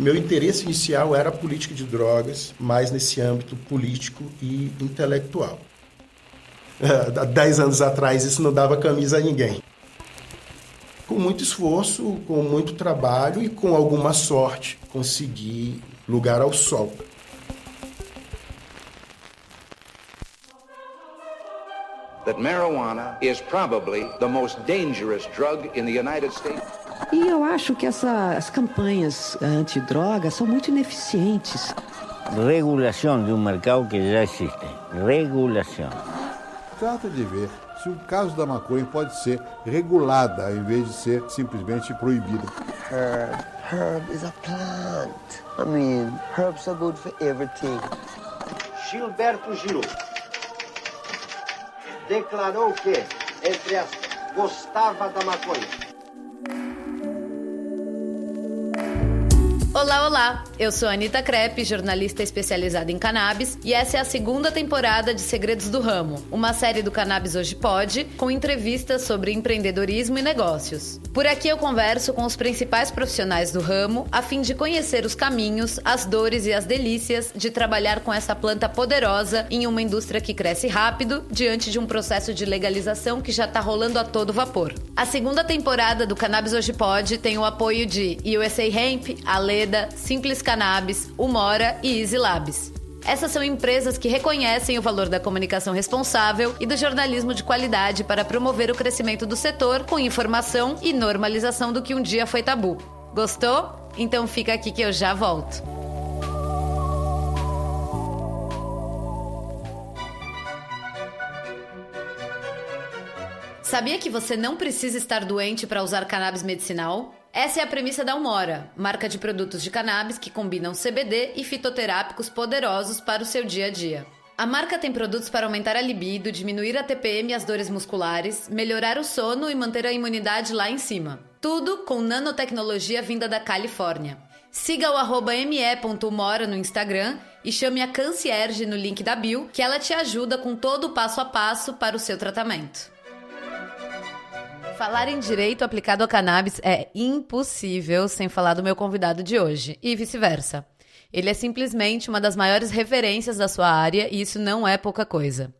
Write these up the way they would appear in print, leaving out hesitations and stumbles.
Meu interesse inicial era a política de drogas, mais nesse âmbito político e intelectual. Há 10 anos atrás isso não dava camisa a ninguém. Com muito esforço, com muito trabalho e com alguma sorte, consegui lugar ao sol. That marijuana is probably the most dangerous drug in the United States. E eu acho que as campanhas antidrogas são muito ineficientes. Regulação de um mercado que já existe. Regulação. Trata de ver se o caso da maconha pode ser regulada ao invés de ser simplesmente proibida. Herb is a plant. I mean, herbs are good for everything. Gilberto Gil declarou que, entre aspas, gostava da maconha. Olá, olá! Eu sou a Anita Crepe, jornalista especializada em cannabis, e essa é a segunda temporada de Segredos do Ramo, uma série do Cannabis Hoje Pode, com entrevistas sobre empreendedorismo e negócios. Por aqui eu converso com os principais profissionais do ramo, a fim de conhecer os caminhos, as dores e as delícias de trabalhar com essa planta poderosa em uma indústria que cresce rápido, diante de um processo de legalização que já está rolando a todo vapor. A segunda temporada do Cannabis Hoje Pode tem o apoio de USA Hemp, Aleda, Simples Cannabis, Umora e Easy Labs. Essas são empresas que reconhecem o valor da comunicação responsável e do jornalismo de qualidade para promover o crescimento do setor com informação e normalização do que um dia foi tabu. Gostou? Então fica aqui que eu já volto. Sabia que você não precisa estar doente para usar cannabis medicinal? Essa é a premissa da Umora, marca de produtos de cannabis que combinam CBD e fitoterápicos poderosos para o seu dia a dia. A marca tem produtos para aumentar a libido, diminuir a TPM e as dores musculares, melhorar o sono e manter a imunidade lá em cima. Tudo com nanotecnologia vinda da Califórnia. Siga o @me.umora no Instagram e chame a concierge no link da bio, que ela te ajuda com todo o passo a passo para o seu tratamento. Falar em direito aplicado ao cannabis é impossível sem falar do meu convidado de hoje, e vice-versa. Ele é simplesmente uma das maiores referências da sua área e isso não é pouca coisa.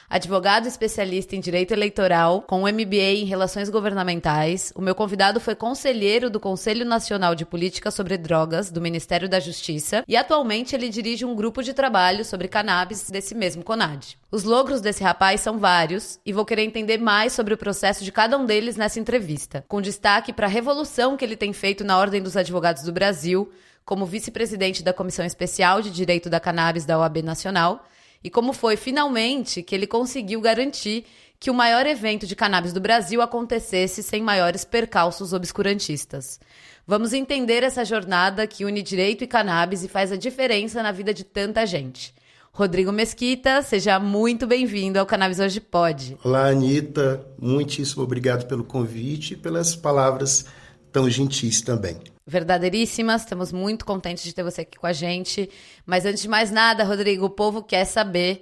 Advogado especialista em direito eleitoral, com um MBA em relações governamentais, o meu convidado foi conselheiro do Conselho Nacional de Política sobre Drogas do Ministério da Justiça e atualmente ele dirige um grupo de trabalho sobre cannabis desse mesmo CONAD. Os logros desse rapaz são vários e vou querer entender mais sobre o processo de cada um deles nessa entrevista, com destaque para a revolução que ele tem feito na Ordem dos Advogados do Brasil, como vice-presidente da Comissão Especial de Direito da Cannabis da OAB Nacional, e como foi, finalmente, que ele conseguiu garantir que o maior evento de cannabis do Brasil acontecesse sem maiores percalços obscurantistas. Vamos entender essa jornada que une direito e cannabis e faz a diferença na vida de tanta gente. Rodrigo Mesquita, seja muito bem-vindo ao Cannabis Hoje Pode. Olá, Anita. Muitíssimo obrigado pelo convite e pelas palavras tão gentis também. Verdadeiríssimas, estamos muito contentes de ter você aqui com a gente. Mas antes de mais nada, Rodrigo, o povo quer saber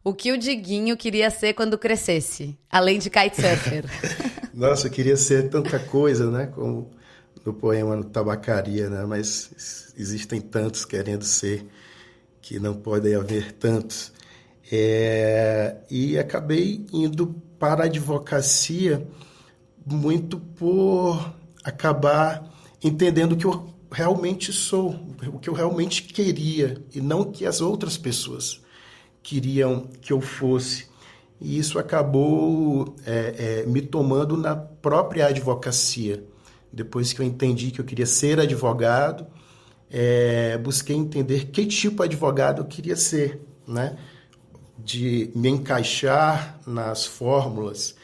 o que o Diguinho queria ser quando crescesse, além de kitesurfer. Nossa, eu queria ser tanta coisa, né? Como no poema Tabacaria, né? Mas existem tantos querendo ser que não podem haver tantos. E acabei indo para a advocacia muito por acabar entendendo o que eu realmente sou, o que eu realmente queria, e não o que as outras pessoas queriam que eu fosse. E isso acabou me tomando na própria advocacia. Depois que eu entendi que eu queria ser advogado, busquei entender que tipo de advogado eu queria ser, né? De me encaixar nas fórmulas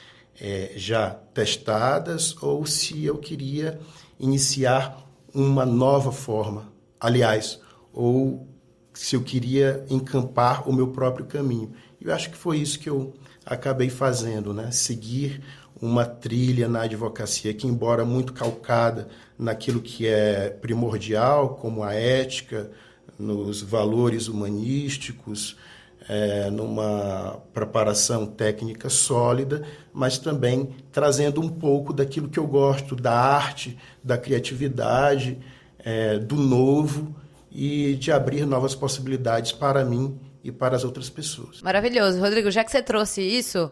já testadas, ou se eu queria iniciar uma nova forma, aliás, ou se eu queria encampar o meu próprio caminho. Eu acho que foi isso que eu acabei fazendo, né? Seguir uma trilha na advocacia que, embora muito calcada naquilo que é primordial, como a ética, nos valores humanísticos, numa preparação técnica sólida, mas também trazendo um pouco daquilo que eu gosto, da arte, da criatividade, do novo e de abrir novas possibilidades para mim e para as outras pessoas. Maravilhoso. Rodrigo, já que você trouxe isso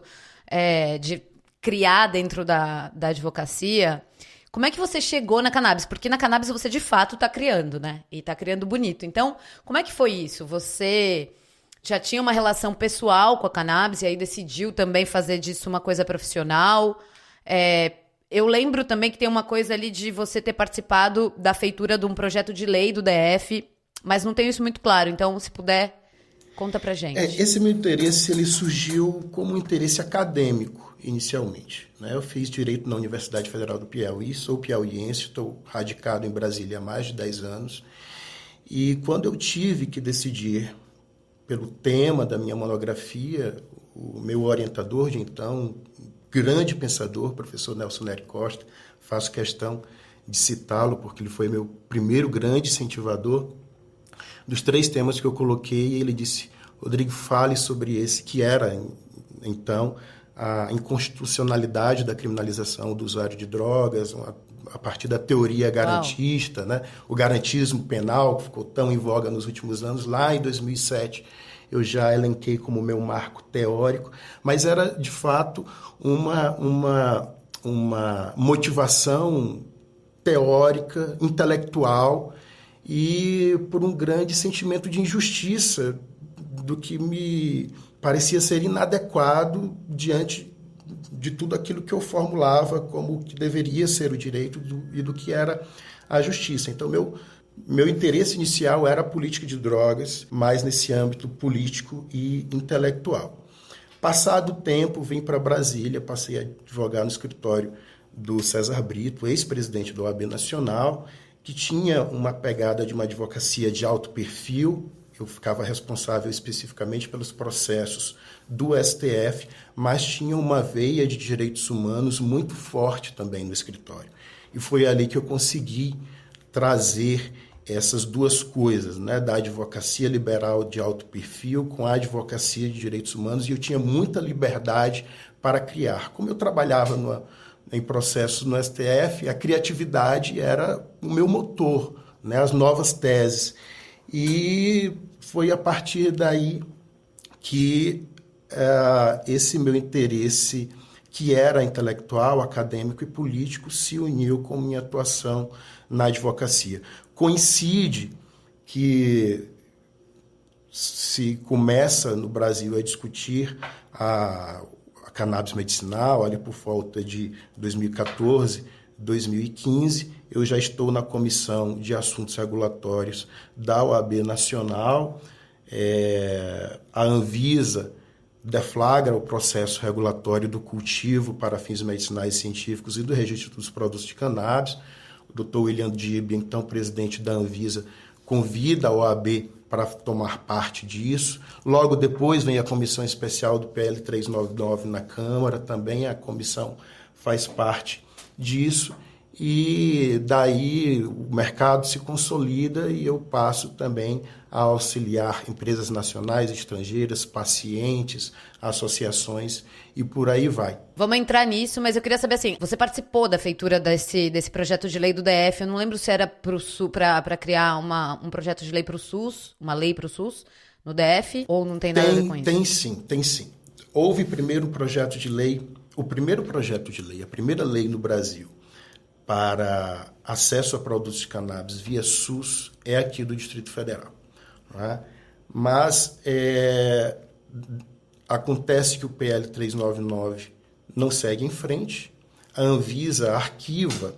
de criar dentro da advocacia, como é que você chegou na cannabis? Porque na cannabis você de fato está criando, né? E está criando bonito. Então, como é que foi isso? Você já tinha uma relação pessoal com a cannabis e aí decidiu também fazer disso uma coisa profissional? Eu lembro também que tem uma coisa ali de você ter participado da feitura de um projeto de lei do DF, mas não tenho isso muito claro. Então, se puder, conta pra gente. Esse meu interesse ele surgiu como um interesse acadêmico, inicialmente. Né? Eu fiz Direito na Universidade Federal do Piauí, sou piauiense, estou radicado em Brasília há mais de 10 anos. E quando eu tive que decidir pelo tema da minha monografia, o meu orientador de então, grande pensador, professor Nelson Nery Costa, faço questão de citá-lo porque ele foi meu primeiro grande incentivador. Dos 3 temas que eu coloquei, ele disse: Rodrigo, fale sobre esse, que era, então, a inconstitucionalidade da criminalização do usuário de drogas, a partir da teoria garantista, né? O garantismo penal, que ficou tão em voga nos últimos anos. Lá em 2007, eu já elenquei como meu marco teórico, mas era, de fato, uma motivação teórica, intelectual, e por um grande sentimento de injustiça do que me parecia ser inadequado diante de tudo aquilo que eu formulava como o que deveria ser o direito e do que era a justiça. Então, meu interesse inicial era a política de drogas, mais nesse âmbito político e intelectual. Passado o tempo, vim para Brasília, passei a advogar no escritório do César Brito, ex-presidente da OAB Nacional, que tinha uma pegada de uma advocacia de alto perfil. Eu ficava responsável especificamente pelos processos do STF, mas tinha uma veia de direitos humanos muito forte também no escritório. E foi ali que eu consegui trazer essas duas coisas, né, da advocacia liberal de alto perfil com a advocacia de direitos humanos, e eu tinha muita liberdade para criar. Como eu trabalhava em processos no STF, a criatividade era o meu motor, né, as novas teses. E foi a partir daí que esse meu interesse, que era intelectual, acadêmico e político, se uniu com minha atuação na advocacia. Coincide que se começa no Brasil a discutir a cannabis medicinal, ali por volta de 2014, 2015, eu já estou na Comissão de Assuntos Regulatórios da OAB Nacional. A Anvisa deflagra o processo regulatório do cultivo para fins medicinais e científicos e do registro dos produtos de cannabis. O Dr. William Dib, então presidente da Anvisa, convida a OAB para tomar parte disso. Logo depois vem a comissão especial do PL 399 na Câmara, também a comissão faz parte disso, e daí o mercado se consolida e eu passo também a auxiliar empresas nacionais, estrangeiras, pacientes, associações e por aí vai. Vamos entrar nisso, mas eu queria saber assim, você participou da feitura desse projeto de lei do DF, eu não lembro se era para criar um projeto de lei para o SUS, uma lei para o SUS no DF, ou não tem nada a ver com isso? Tem sim. Houve primeiro um projeto de lei, o primeiro projeto de lei, a primeira lei no Brasil para acesso a produtos de cannabis via SUS é aqui do Distrito Federal. Né? Mas acontece que o PL 399 não segue em frente, a Anvisa arquiva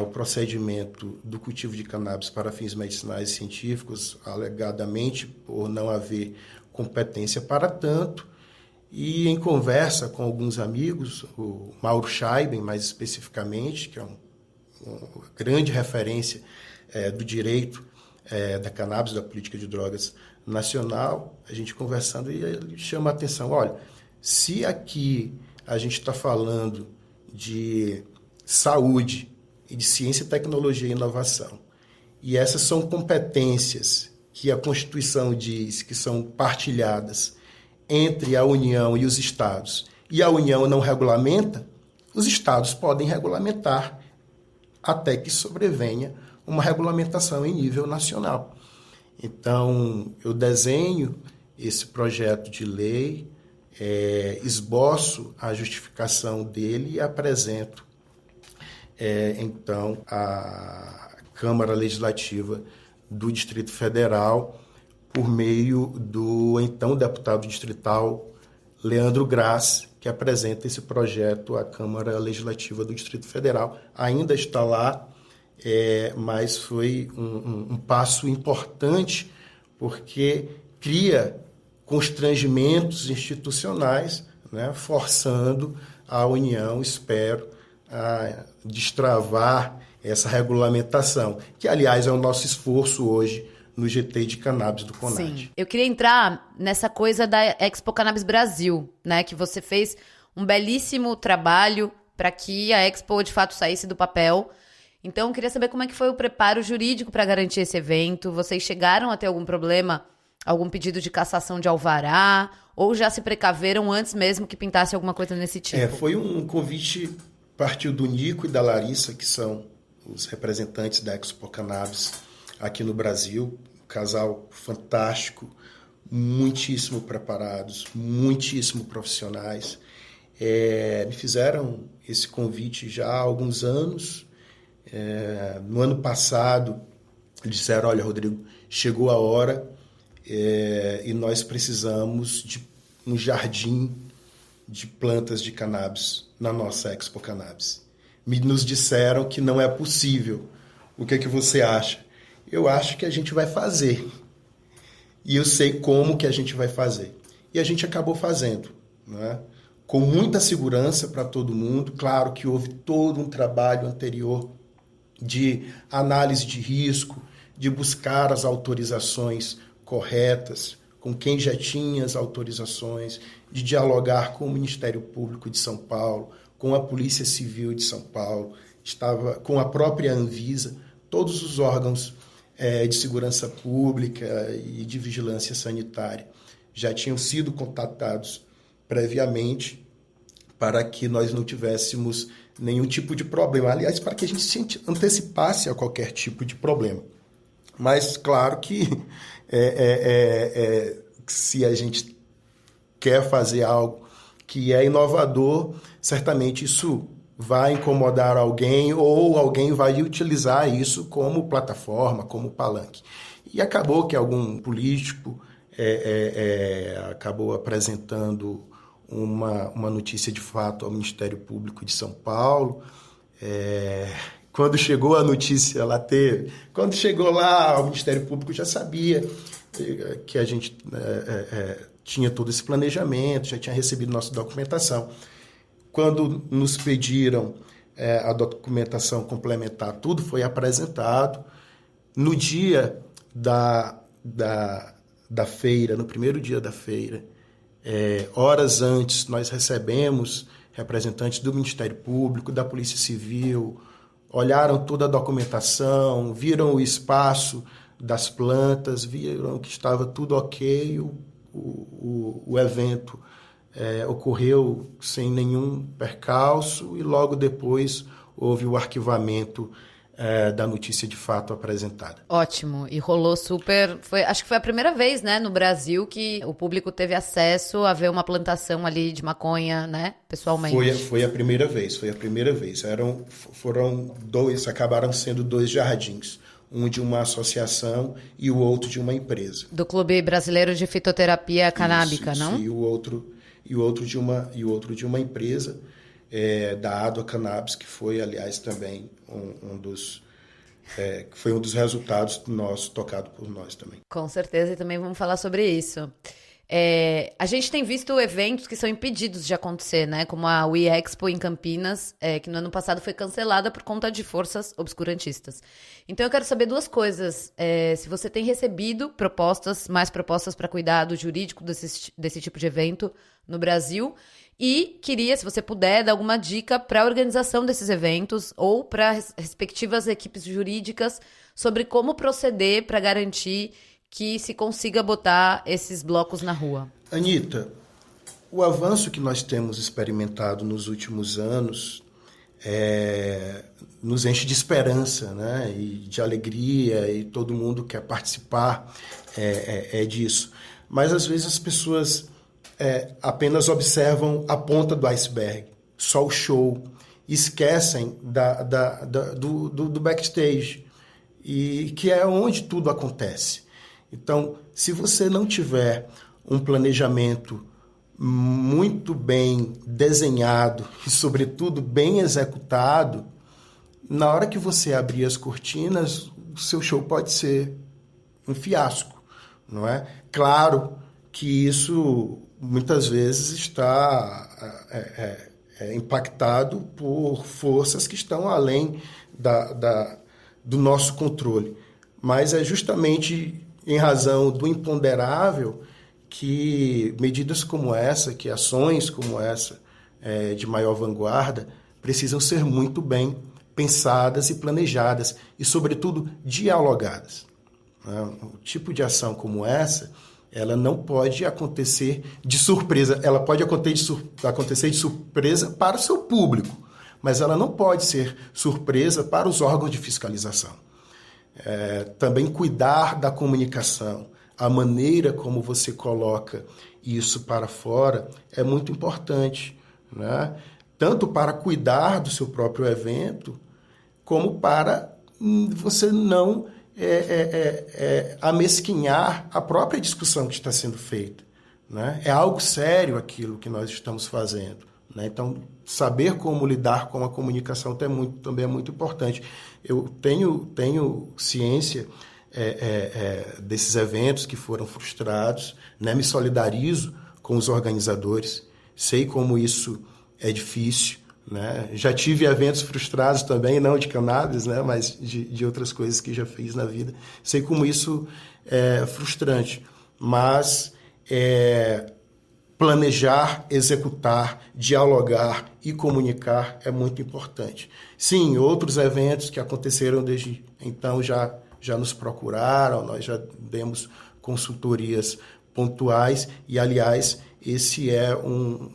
o procedimento do cultivo de cannabis para fins medicinais e científicos, alegadamente por não haver competência para tanto, e em conversa com alguns amigos, o Mauro Scheiben, mais especificamente, que é uma grande referência do direito da cannabis, da política de drogas nacional, a gente conversando, e ele chama a atenção, olha, se aqui a gente está falando de saúde e de ciência, tecnologia e inovação, e essas são competências que a Constituição diz que são partilhadas entre a União e os Estados, e a União não regulamenta, os Estados podem regulamentar até que sobrevenha uma regulamentação em nível nacional. Então, eu desenho esse projeto de lei, esboço a justificação dele e apresento, então, à Câmara Legislativa do Distrito Federal, por meio do então deputado distrital Leandro Graça, que apresenta esse projeto à Câmara Legislativa do Distrito Federal. Ainda está lá, mas foi um passo importante, porque cria constrangimentos institucionais, né, forçando a União, espero, a destravar essa regulamentação, que, aliás, é o nosso esforço hoje no GT de Cannabis do CONAD. Sim. Eu queria entrar nessa coisa da Expo Cannabis Brasil, né? Que você fez um belíssimo trabalho para que a Expo, de fato, saísse do papel. Então, eu queria saber como é que foi o preparo jurídico para garantir esse evento. Vocês chegaram a ter algum problema, algum pedido de cassação de alvará? Ou já se precaveram antes mesmo que pintasse alguma coisa nesse tipo? Foi um convite, partiu do Nico e da Larissa, que são os representantes da Expo Cannabis aqui no Brasil, um casal fantástico, muitíssimo preparados, muitíssimo profissionais. Me fizeram esse convite já há alguns anos. No ano passado, eles disseram, olha, Rodrigo, chegou a hora e nós precisamos de um jardim de plantas de cannabis na nossa Expo Cannabis. Nos disseram que não é possível. O que você acha? Eu acho que a gente vai fazer. E eu sei como que a gente vai fazer. E a gente acabou fazendo, né? Com muita segurança para todo mundo. Claro que houve todo um trabalho anterior de análise de risco, de buscar as autorizações corretas, com quem já tinha as autorizações, de dialogar com o Ministério Público de São Paulo, com a Polícia Civil de São Paulo, com a própria Anvisa, todos os órgãos de segurança pública e de vigilância sanitária já tinham sido contatados previamente para que nós não tivéssemos nenhum tipo de problema. Aliás, para que a gente se antecipasse a qualquer tipo de problema. Mas, claro que se a gente quer fazer algo que é inovador, certamente isso vai incomodar alguém ou alguém vai utilizar isso como plataforma, como palanque. E acabou que algum político acabou apresentando uma notícia de fato ao Ministério Público de São Paulo. Quando chegou a notícia lá, quando chegou lá ao Ministério Público, já sabia que a gente tinha todo esse planejamento, já tinha recebido nossa documentação. Quando nos pediram a documentação complementar, tudo foi apresentado. No dia da feira, no primeiro dia da feira, horas antes, nós recebemos representantes do Ministério Público, da Polícia Civil, olharam toda a documentação, viram o espaço das plantas, viram que estava tudo ok, o evento ocorreu sem nenhum percalço e logo depois houve o arquivamento da notícia de fato apresentada. Ótimo, e rolou super... acho que foi a primeira vez, né, no Brasil que o público teve acesso a ver uma plantação ali de maconha, né, pessoalmente. Foi a primeira vez. Acabaram sendo 2 jardins, um de uma associação e o outro de uma empresa. Do Clube Brasileiro de Fitoterapia Canábica, isso, não? E o outro de uma empresa, da Adua Cannabis, que foi, aliás, também foi um dos resultados nossos, tocado por nós também. Com certeza, e também vamos falar sobre isso. A gente tem visto eventos que são impedidos de acontecer, né? Como a We Expo em Campinas, que no ano passado foi cancelada por conta de forças obscurantistas. Então eu quero saber 2 coisas. Se você tem recebido mais propostas para cuidado jurídico desse tipo de evento no Brasil. E queria, se você puder, dar alguma dica para a organização desses eventos ou para as respectivas equipes jurídicas sobre como proceder para garantir que se consiga botar esses blocos na rua. Anitta, o avanço que nós temos experimentado nos últimos anos nos enche de esperança, né? E de alegria, e todo mundo quer participar disso. Mas às vezes as pessoas apenas observam a ponta do iceberg, só o show, esquecem do backstage, e que é onde tudo acontece. Então, se você não tiver um planejamento muito bem desenhado e, sobretudo, bem executado, na hora que você abrir as cortinas, o seu show pode ser um fiasco, não é? Claro que isso muitas vezes está impactado por forças que estão além do nosso controle, mas é justamente em razão do imponderável que medidas como essa, que ações como essa de maior vanguarda precisam ser muito bem pensadas e planejadas e, sobretudo, dialogadas. Um tipo de ação como ela não pode acontecer de surpresa. Ela pode acontecer de surpresa para o seu público, mas ela não pode ser surpresa para os órgãos de fiscalização. Também cuidar da comunicação, a maneira como você coloca isso para fora é muito importante, né? Tanto para cuidar do seu próprio evento, como para você não amesquinhar a própria discussão que está sendo feita, né? É algo sério aquilo que nós estamos fazendo, né? Então, saber como lidar com a comunicação também é muito importante. Eu tenho ciência desses eventos que foram frustrados, né? Me solidarizo com os organizadores, sei como isso é difícil, né? Já tive eventos frustrados também, não de cannabis, né? Mas de outras coisas que já fiz na vida. Sei como isso é frustrante, mas planejar, executar, dialogar e comunicar é muito importante. Sim, outros eventos que aconteceram desde então já nos procuraram, nós já demos consultorias pontuais e, aliás,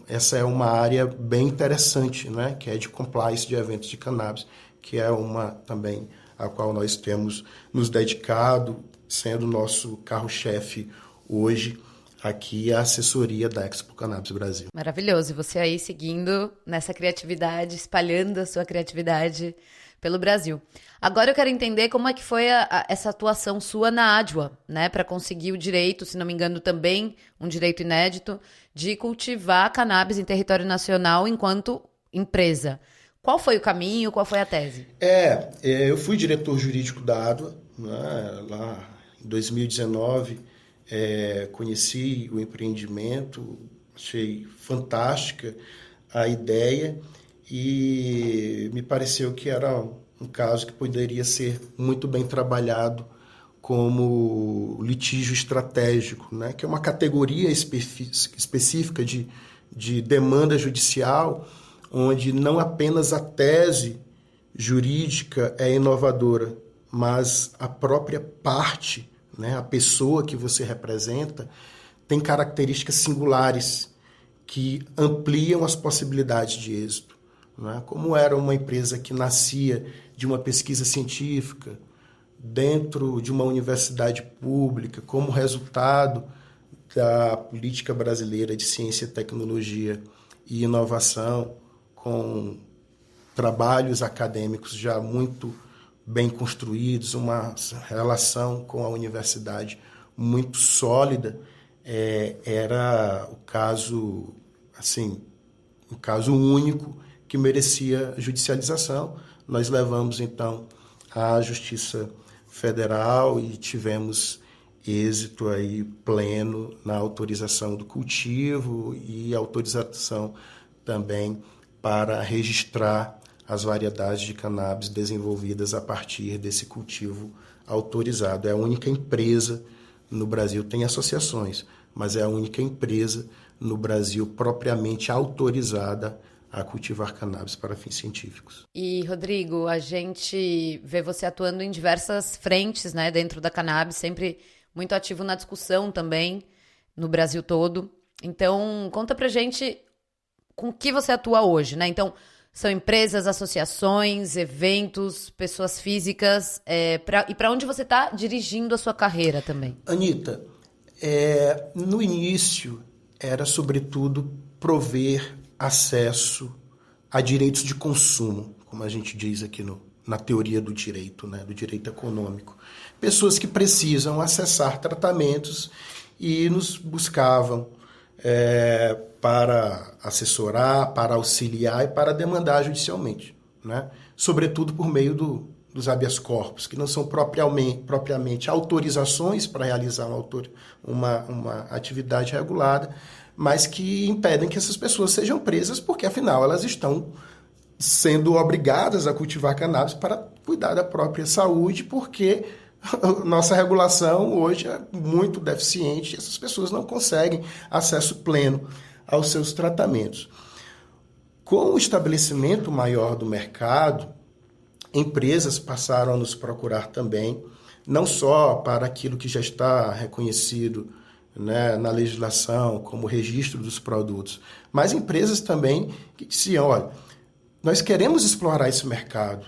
essa é uma área bem interessante, né? Que é de compliance de eventos de cannabis, que é uma também a qual nós temos nos dedicado, sendo nosso carro-chefe hoje aqui a assessoria da Expo Cannabis Brasil. Maravilhoso. E você aí seguindo nessa criatividade, espalhando a sua criatividade pelo Brasil. Agora eu quero entender como é que foi essa atuação sua na ADWA, né, para conseguir o direito, se não me engano também, um direito inédito, de cultivar cannabis em território nacional enquanto empresa. Qual foi o caminho, qual foi a tese? Eu fui diretor jurídico da ADWA, né, lá em 2019, conheci o empreendimento, achei fantástica a ideia e me pareceu que era um caso que poderia ser muito bem trabalhado como litígio estratégico, né? Que é uma categoria específica de demanda judicial, onde não apenas a tese jurídica é inovadora, mas a própria parte, né, a pessoa que você representa, tem características singulares que ampliam as possibilidades de êxito. Né? Como era uma empresa que nascia de uma pesquisa científica dentro de uma universidade pública, como resultado da política brasileira de ciência, tecnologia e inovação, com trabalhos acadêmicos já muito bem construídos, uma relação com a universidade muito sólida, era o caso, assim, um caso único que merecia judicialização. Nós levamos, então, à Justiça Federal e tivemos êxito aí pleno na autorização do cultivo e autorização também para registrar as variedades de cannabis desenvolvidas a partir desse cultivo autorizado. É a única empresa no Brasil, tem associações, mas é a única empresa no Brasil propriamente autorizada a cultivar cannabis para fins científicos. E, Rodrigo, a gente vê você atuando em diversas frentes, né, dentro da cannabis, sempre muito ativo na discussão também, no Brasil todo. Então, conta pra gente com que você atua hoje, né? Então, São empresas, associações, eventos, pessoas físicas. E para onde você está dirigindo a sua carreira também? Anita, no início era sobretudo prover acesso a direitos de consumo, como a gente diz aqui na teoria do direito, né, do direito econômico. Pessoas que precisam acessar tratamentos e nos buscavam para assessorar, para auxiliar e para demandar judicialmente, né? Sobretudo por meio dos habeas corpus, que não são propriamente autorizações para realizar uma atividade regulada, mas que impedem que essas pessoas sejam presas, porque afinal elas estão sendo obrigadas a cultivar cannabis para cuidar da própria saúde, porque nossa regulação hoje é muito deficiente e essas pessoas não conseguem acesso pleno aos seus tratamentos. Com o estabelecimento maior do mercado, empresas passaram a nos procurar também, não só para aquilo que já está reconhecido, né, na legislação, como registro dos produtos, mas empresas também que diziam, olha, nós queremos explorar esse mercado,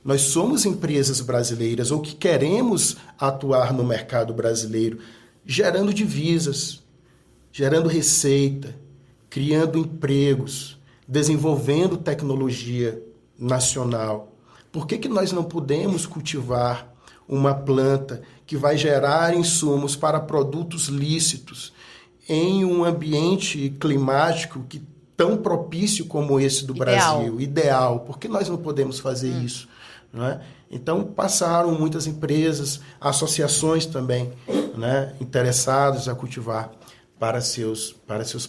nós somos empresas brasileiras ou que queremos atuar no mercado brasileiro, gerando divisas, gerando receita, criando empregos, desenvolvendo tecnologia nacional. Por que nós não podemos cultivar uma planta que vai gerar insumos para produtos lícitos em um ambiente climático tão propício como esse do Brasil? Ideal. Por que nós não podemos fazer isso? Não é? Então, passaram muitas empresas, associações também, né, interessadas a cultivar para seus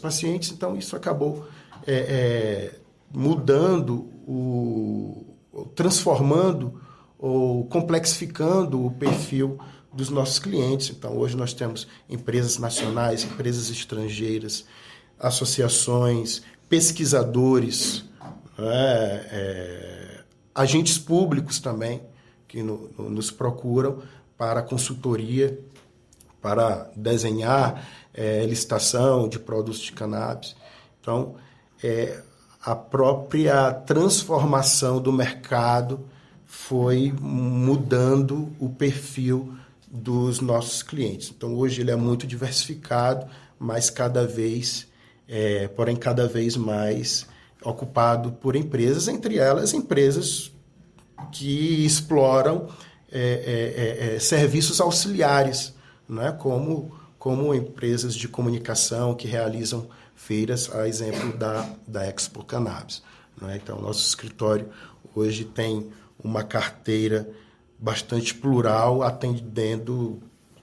pacientes. Então, isso acabou mudando, transformando ou complexificando o perfil dos nossos clientes. Então, hoje nós temos empresas nacionais, empresas estrangeiras, associações, pesquisadores, agentes públicos também, que nos procuram para consultoria, para desenhar licitação de produtos de cannabis. Então, a própria transformação do mercado foi mudando o perfil dos nossos clientes. Então, hoje ele é muito diversificado, mas cada vez mais ocupado por empresas, entre elas empresas que exploram serviços auxiliares, né? como empresas de comunicação que realizam feiras, a exemplo da Expo Cannabis, né? Então, nosso escritório hoje tem uma carteira bastante plural, atendendo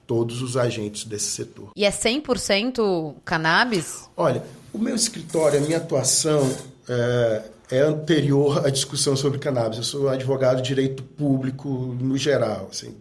todos os agentes desse setor. E é 100% cannabis? Olha, o meu escritório, a minha atuação é anterior à discussão sobre cannabis. Eu sou advogado de direito público no geral. Assim,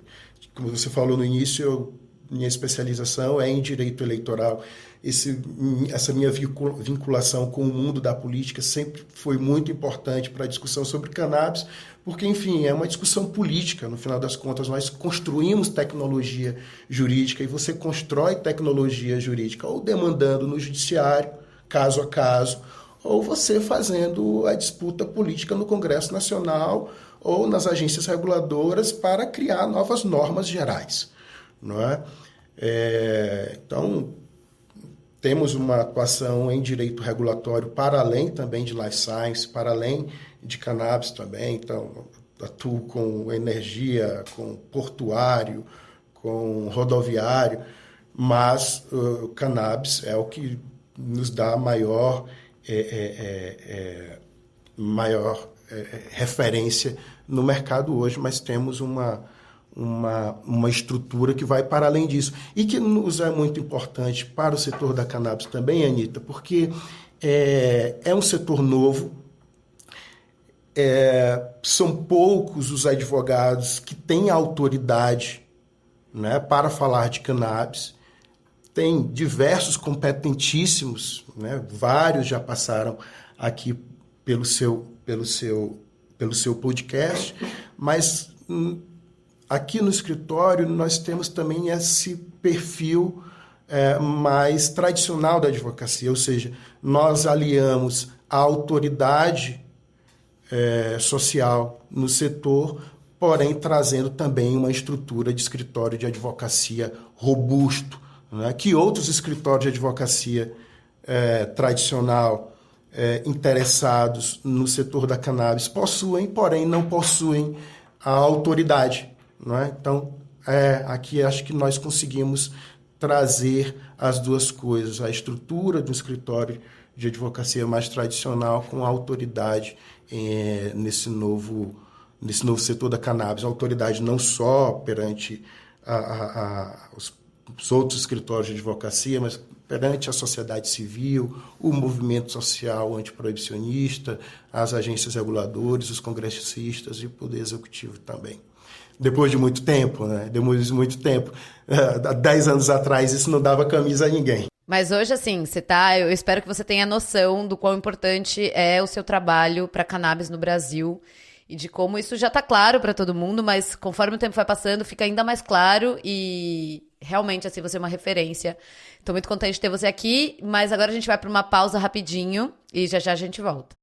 como você falou no início, minha especialização é em direito eleitoral. Essa minha vinculação com o mundo da política sempre foi muito importante para a discussão sobre cannabis, porque, enfim, é uma discussão política. No final das contas, nós construímos tecnologia jurídica e você constrói tecnologia jurídica ou demandando no judiciário, caso a caso, ou você fazendo a disputa política no Congresso Nacional ou nas agências reguladoras para criar novas normas gerais, não é? Então, temos uma atuação em direito regulatório para além também de life science, para além de cannabis também. Então, atuo com energia, com portuário, com rodoviário, mas o cannabis é o que nos dá maior referência no mercado hoje, mas temos uma estrutura que vai para além disso. E que nos é muito importante para o setor da cannabis também, Anita, porque é um setor novo, são poucos os advogados que têm autoridade, né, para falar de cannabis. Tem diversos competentíssimos, né, vários já passaram aqui pelo seu podcast, mas aqui no escritório nós temos também esse perfil mais tradicional da advocacia, ou seja, nós aliamos a autoridade social no setor, porém trazendo também uma estrutura de escritório de advocacia robusto, né, que outros escritórios de advocacia tradicional interessados no setor da cannabis possuem, porém não possuem a autoridade. Né? Então, aqui acho que nós conseguimos trazer as duas coisas, a estrutura do escritório de advocacia mais tradicional com a autoridade nesse novo setor da cannabis. A autoridade não só perante os outros escritórios de advocacia, mas perante a sociedade civil, o movimento social antiproibicionista, as agências reguladoras, os congressistas e o Poder Executivo também. Depois de muito tempo, né? Depois de muito tempo. Há 10 anos atrás isso não dava camisa a ninguém. Mas hoje, assim, eu espero que você tenha noção do quão importante é o seu trabalho para cannabis no Brasil e de como isso já está claro para todo mundo, mas conforme o tempo vai passando, fica ainda mais claro e realmente, assim, você é uma referência. Estou muito contente de ter você aqui, mas agora a gente vai para uma pausa rapidinho e já já a gente volta.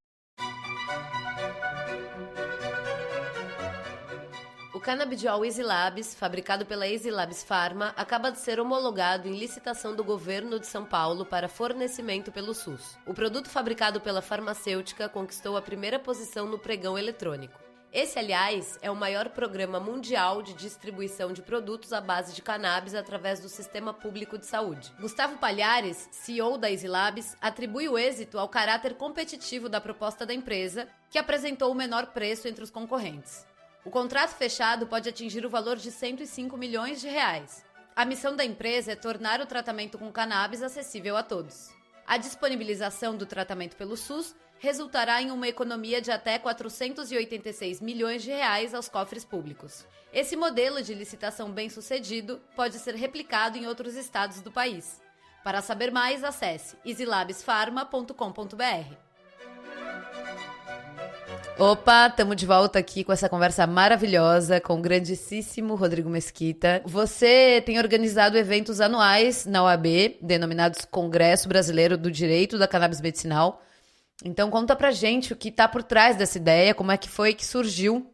O canabidiol Easy Labs, fabricado pela Easy Labs Pharma, acaba de ser homologado em licitação do governo de São Paulo para fornecimento pelo SUS. O produto fabricado pela farmacêutica conquistou a primeira posição no pregão eletrônico. Esse, aliás, é o maior programa mundial de distribuição de produtos à base de cannabis através do Sistema Público de Saúde. Gustavo Palhares, CEO da Easy Labs, atribui o êxito ao caráter competitivo da proposta da empresa, que apresentou o menor preço entre os concorrentes. O contrato fechado pode atingir o valor de 105 milhões de reais. A missão da empresa é tornar o tratamento com cannabis acessível a todos. A disponibilização do tratamento pelo SUS resultará em uma economia de até 486 milhões de reais aos cofres públicos. Esse modelo de licitação bem-sucedido pode ser replicado em outros estados do país. Para saber mais, acesse easylabspharma.com.br. Opa, estamos de volta aqui com essa conversa maravilhosa com o grandíssimo Rodrigo Mesquita. Você tem organizado eventos anuais na OAB, denominados Congresso Brasileiro do Direito da Cannabis Medicinal. Então conta pra gente o que está por trás dessa ideia, como é que foi que surgiu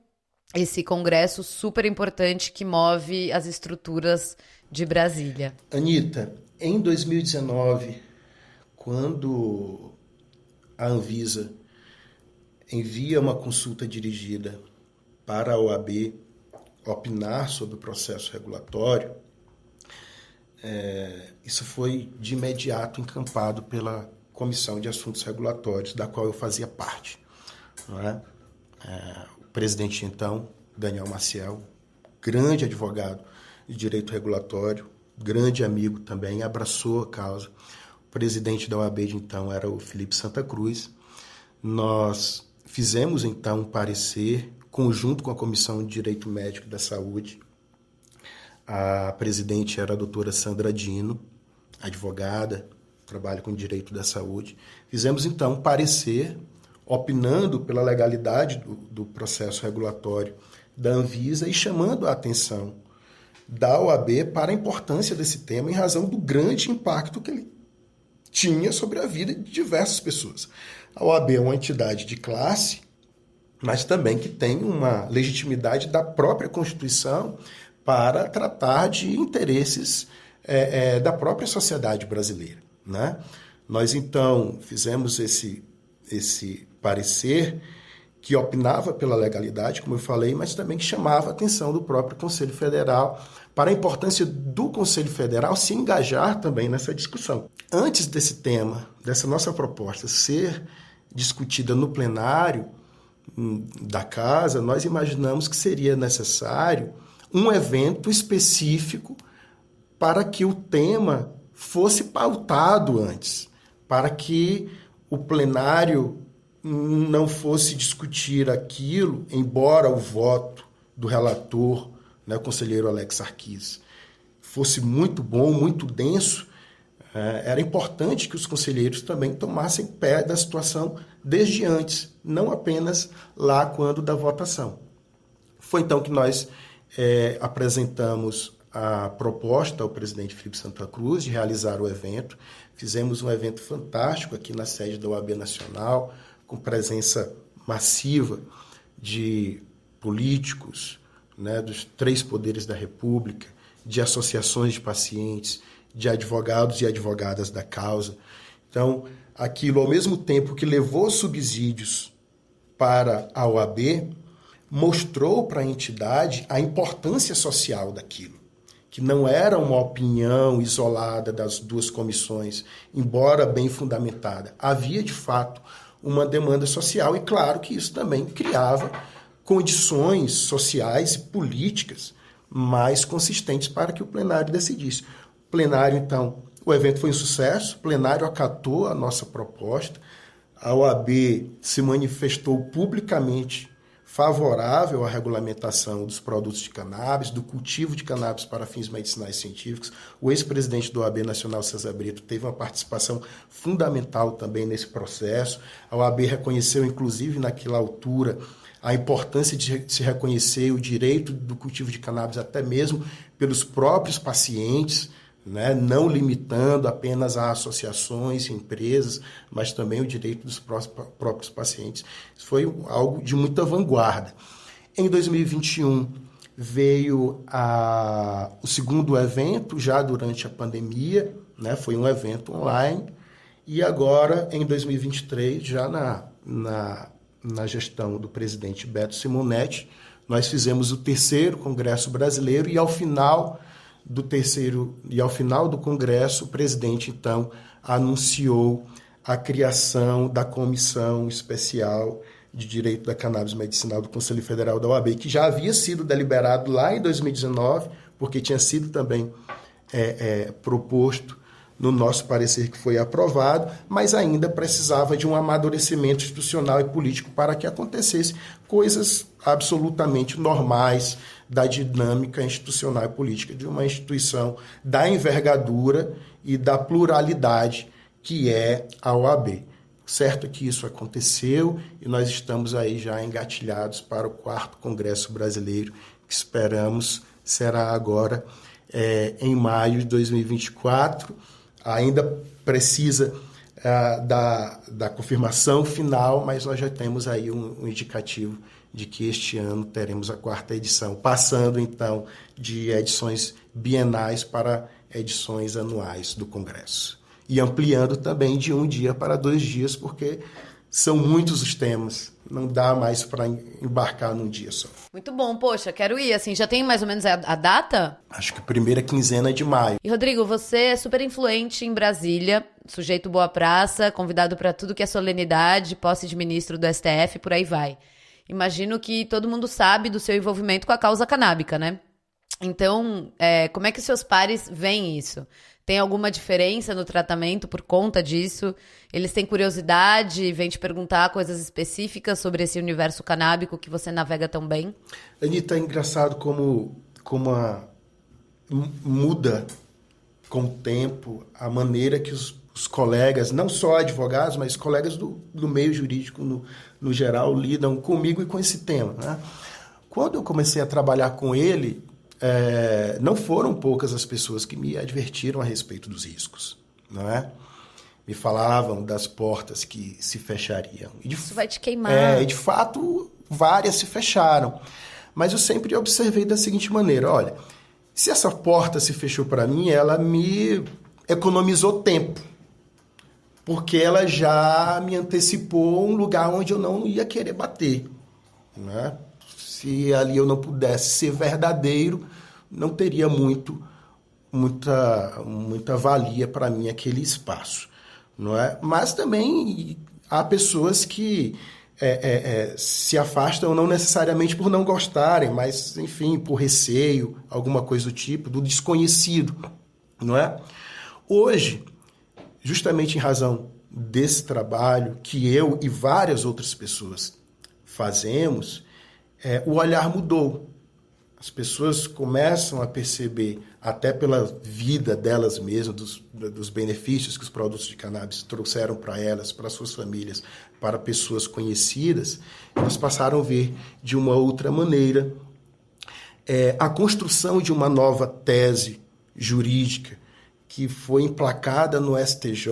esse congresso super importante que move as estruturas de Brasília. Anitta, em 2019, quando a Anvisa envia uma consulta dirigida para a OAB opinar sobre o processo regulatório, isso foi de imediato encampado pela Comissão de Assuntos Regulatórios, da qual eu fazia parte. Não é? O presidente, então, Daniel Maciel, grande advogado de direito regulatório, grande amigo também, abraçou a causa. O presidente da OAB, de então, era o Felipe Santa Cruz. Nós fizemos, então, um parecer conjunto com a Comissão de Direito Médico da Saúde. A presidente era a doutora Sandra Dino, advogada, trabalha com direito da saúde. Fizemos, então, um parecer opinando pela legalidade do processo regulatório da Anvisa e chamando a atenção da OAB para a importância desse tema em razão do grande impacto que ele tinha sobre a vida de diversas pessoas. A OAB é uma entidade de classe, mas também que tem uma legitimidade da própria Constituição para tratar de interesses da própria sociedade brasileira. Né? Nós, então, fizemos esse parecer que opinava pela legalidade, como eu falei, mas também que chamava a atenção do próprio Conselho Federal para a importância do Conselho Federal se engajar também nessa discussão. Antes desse tema, dessa nossa proposta ser discutida no plenário da Casa, nós imaginamos que seria necessário um evento específico para que o tema fosse pautado antes, para que o plenário não fosse discutir aquilo, embora o voto do relator, né, o conselheiro Alex Sarquis, fosse muito bom, muito denso, era importante que os conselheiros também tomassem pé da situação desde antes, não apenas lá quando da votação. Foi então que nós apresentamos a proposta ao presidente Felipe Santa Cruz de realizar o evento. Fizemos um evento fantástico aqui na sede da OAB Nacional, com presença massiva de políticos, né, dos 3 poderes da República, de associações de pacientes, de advogados e advogadas da causa. Então, aquilo, ao mesmo tempo que levou subsídios para a OAB, mostrou para a entidade a importância social daquilo, que não era uma opinião isolada das 2 comissões, embora bem fundamentada. Havia, de fato, uma demanda social e, claro, que isso também criava condições sociais e políticas mais consistentes para que o plenário decidisse. O plenário, então, o evento foi um sucesso, o plenário acatou a nossa proposta, a OAB se manifestou publicamente favorável à regulamentação dos produtos de cannabis, do cultivo de cannabis para fins medicinais científicos. O ex-presidente da OAB Nacional, César Brito, teve uma participação fundamental também nesse processo. A OAB reconheceu, inclusive, naquela altura, a importância de se reconhecer o direito do cultivo de cannabis até mesmo pelos próprios pacientes, né, não limitando apenas a associações, empresas, mas também o direito dos próprios pacientes. Isso foi algo de muita vanguarda. Em 2021, veio o segundo evento, já durante a pandemia, né, foi um evento online, e agora, em 2023, já na gestão do presidente Beto Simonetti, nós fizemos o 3º Congresso Brasileiro e ao final do Congresso, o presidente, então, anunciou a criação da Comissão Especial de Direito da Cannabis Medicinal do Conselho Federal da OAB, que já havia sido deliberado lá em 2019, porque tinha sido também proposto no nosso parecer que foi aprovado, mas ainda precisava de um amadurecimento institucional e político para que acontecesse coisas absolutamente normais da dinâmica institucional e política de uma instituição da envergadura e da pluralidade que é a OAB. Certo que isso aconteceu e nós estamos aí já engatilhados para o 4º Congresso Brasileiro, que esperamos será agora em maio de 2024. Ainda precisa da confirmação final, mas nós já temos aí um indicativo de que este ano teremos a 4ª edição, passando então de edições bienais para edições anuais do Congresso. E ampliando também de 1 dia para 2 dias, porque são muitos os temas, não dá mais para embarcar num dia só. Muito bom, poxa, quero ir, assim, já tem mais ou menos a data? Acho que primeira quinzena de maio. E Rodrigo, você é super influente em Brasília, sujeito boa praça, convidado para tudo que é solenidade, posse de ministro do STF, por aí vai. Imagino que todo mundo sabe do seu envolvimento com a causa canábica, né? Então, como é que os seus pares veem isso? Tem alguma diferença no tratamento por conta disso? Eles têm curiosidade, vêm te perguntar coisas específicas sobre esse universo canábico que você navega tão bem? Anitta, é engraçado como muda com o tempo a maneira que os colegas, não só advogados, mas colegas do meio jurídico no geral, lidam comigo e com esse tema, né? Quando eu comecei a trabalhar com ele, não foram poucas as pessoas que me advertiram a respeito dos riscos, não é? Me falavam das portas que se fechariam. Isso vai te queimar. E de fato, várias se fecharam. Mas eu sempre observei da seguinte maneira, olha, se essa porta se fechou para mim, ela me economizou tempo, porque ela já me antecipou um lugar onde eu não ia querer bater, né? Se ali eu não pudesse ser verdadeiro, não teria muita valia para mim aquele espaço, não é? Mas também há pessoas que se afastam não necessariamente por não gostarem, mas, enfim, por receio, alguma coisa do tipo, do desconhecido, não é? Hoje, justamente em razão desse trabalho que eu e várias outras pessoas fazemos, o olhar mudou. As pessoas começam a perceber, até pela vida delas mesmas, dos benefícios que os produtos de cannabis trouxeram para elas, para suas famílias, para pessoas conhecidas, elas passaram a ver de uma outra maneira a construção de uma nova tese jurídica que foi emplacada no STJ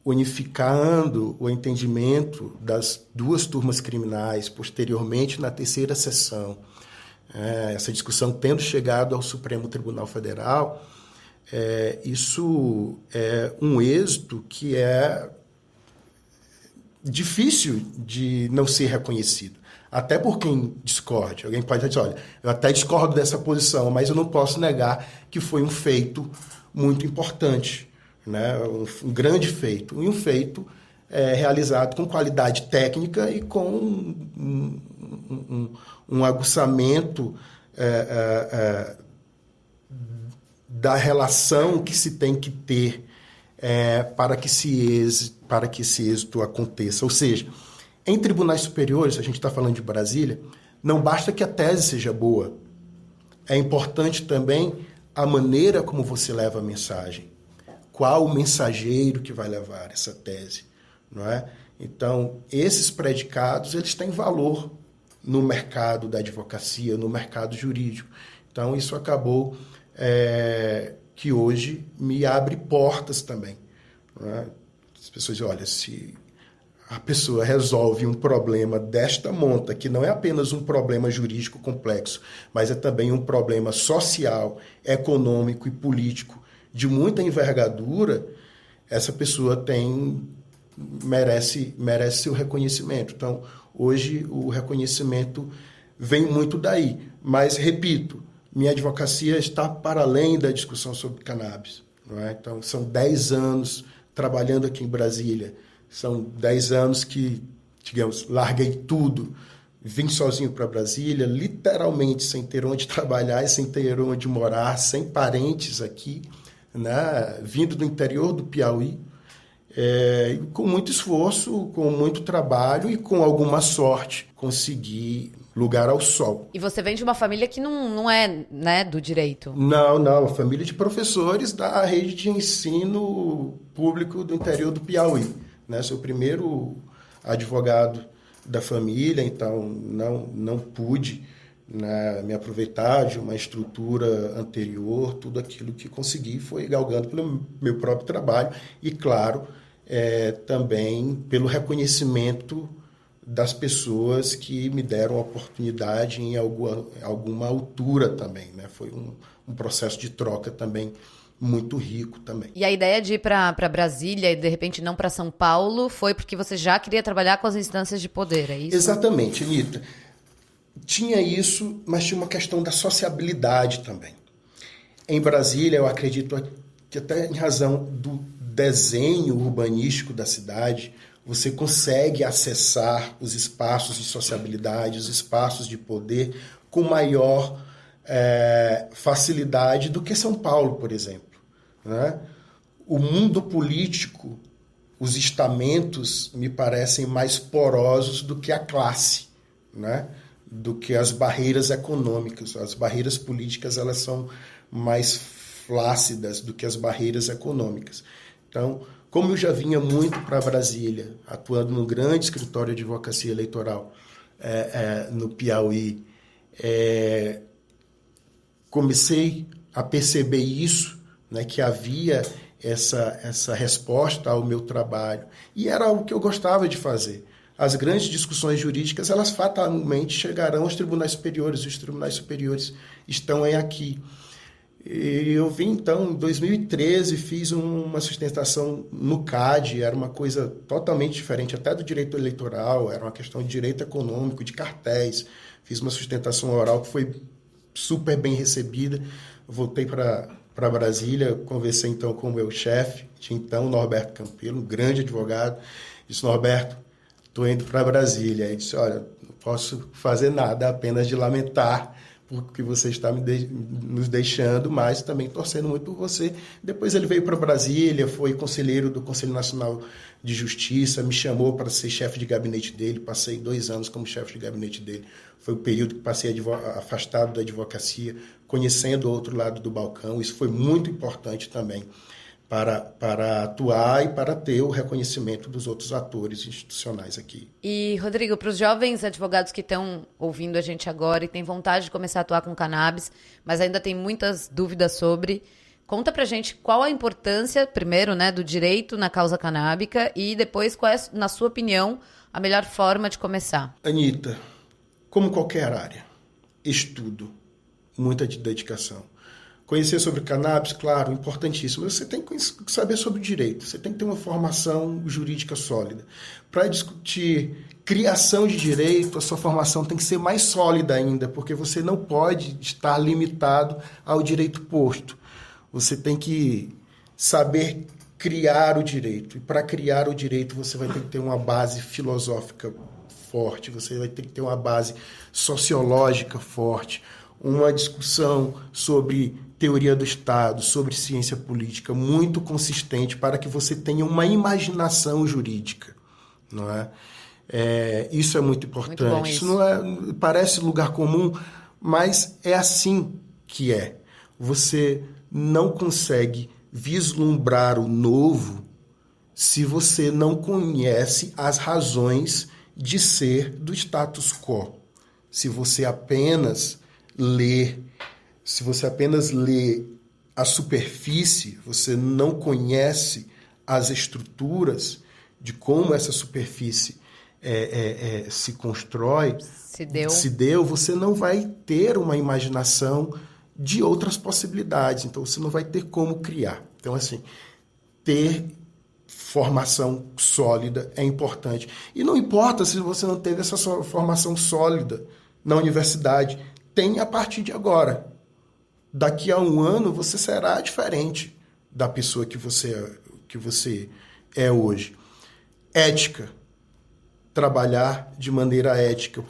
unificando o entendimento das duas turmas criminais, posteriormente na terceira sessão, essa discussão tendo chegado ao Supremo Tribunal Federal, isso é um êxito que é difícil de não ser reconhecido. Até por quem discorde. Alguém pode dizer, olha, eu até discordo dessa posição, mas eu não posso negar que foi um feito muito importante, né? Um grande feito. E um feito realizado com qualidade técnica e com um aguçamento da relação que se tem que ter para que esse êxito aconteça. Ou seja, em tribunais superiores, a gente está falando de Brasília, não basta que a tese seja boa. É importante também a maneira como você leva a mensagem. Qual o mensageiro que vai levar essa tese, não é? Então, esses predicados, eles têm valor no mercado da advocacia, no mercado jurídico. Então, isso acabou que hoje me abre portas também. Não é? As pessoas dizem, olha, se a pessoa resolve um problema desta monta, que não é apenas um problema jurídico complexo, mas é também um problema social, econômico e político de muita envergadura, essa pessoa merece seu reconhecimento. Então, hoje o reconhecimento vem muito daí. Mas, repito, minha advocacia está para além da discussão sobre cannabis. Não é? Então, são 10 anos trabalhando aqui em Brasília. São 10 anos que, digamos, larguei tudo, vim sozinho para Brasília, literalmente sem ter onde trabalhar, sem ter onde morar, sem parentes aqui, né? Vindo do interior do Piauí, com muito esforço, com muito trabalho e com alguma sorte, consegui lugar ao sol. E você vem de uma família que não é, né, do direito? Não, família de professores da rede de ensino público do interior do Piauí. Né? Sou o primeiro advogado da família, então não pude, né, me aproveitar de uma estrutura anterior. Tudo aquilo que consegui foi galgando pelo meu próprio trabalho e, claro, também pelo reconhecimento das pessoas que me deram a oportunidade em alguma altura também. Né? Foi um processo de troca também muito rico também. E a ideia de ir para Brasília e, de repente, não para São Paulo foi porque você já queria trabalhar com as instâncias de poder, é isso? Exatamente, Anitta. Tinha isso, mas tinha uma questão da sociabilidade também. Em Brasília, eu acredito que até em razão do desenho urbanístico da cidade, você consegue acessar os espaços de sociabilidade, os espaços de poder com maior facilidade do que São Paulo, por exemplo. Né? O mundo político, os estamentos me parecem mais porosos do que a classe, né? Do que as barreiras econômicas. As barreiras políticas, elas são mais flácidas do que as barreiras econômicas. Então, como eu já vinha muito para Brasília, atuando num grande escritório de advocacia eleitoral no Piauí, comecei a perceber isso, né, que havia essa resposta ao meu trabalho. E era algo que eu gostava de fazer. As grandes discussões jurídicas, elas fatalmente chegarão aos tribunais superiores. Os tribunais superiores estão aqui. E eu vim, então, em 2013, fiz uma sustentação no CAD, era uma coisa totalmente diferente, até do direito eleitoral, era uma questão de direito econômico, de cartéis. Fiz uma sustentação oral que foi super bem recebida. Voltei para Brasília, conversei, então, com o meu chefe, de então, Norberto Campelo, um grande advogado. Disse, Norberto, estou indo para Brasília. Ele disse, olha, não posso fazer nada, apenas de lamentar porque você está nos deixando, mas também torcendo muito por você. Depois ele veio para Brasília, foi conselheiro do Conselho Nacional de Justiça, me chamou para ser chefe de gabinete dele, passei 2 anos como chefe de gabinete dele. Foi o período que passei afastado da advocacia, conhecendo o outro lado do balcão. Isso foi muito importante também para atuar e para ter o reconhecimento dos outros atores institucionais aqui. E, Rodrigo, para os jovens advogados que estão ouvindo a gente agora e têm vontade de começar a atuar com cannabis, mas ainda tem muitas dúvidas sobre, Conta pra gente qual a importância, primeiro, né, do direito na causa canábica e depois qual é, na sua opinião, a melhor forma de começar. Anitta, como qualquer área, estudo, muita dedicação. Conhecer sobre cannabis, claro, importantíssimo. Você tem que saber sobre o direito, você tem que ter uma formação jurídica sólida. Para discutir criação de direito, a sua formação tem que ser mais sólida ainda, porque você não pode estar limitado ao direito posto. Você tem que saber criar o direito. E para criar o direito, você vai ter que ter uma base filosófica forte, você vai ter que ter uma base sociológica forte, uma discussão sobre teoria do Estado, sobre ciência política muito consistente para que você tenha uma imaginação jurídica, não é? Isso é muito importante. Muito bom isso. Não é, parece lugar comum, mas é assim que é. Você não consegue vislumbrar o novo se você não conhece as razões de ser do status quo. Se você apenas lê a superfície, você não conhece as estruturas de como essa superfície se constrói, se deu, você não vai ter uma imaginação de outras possibilidades. Então, você não vai ter como criar. Então, assim, ter formação sólida é importante. E não importa se você não teve essa formação sólida na universidade, tem a partir de agora. Daqui a um ano, você será diferente da pessoa que você é hoje. Ética. Trabalhar de maneira ética,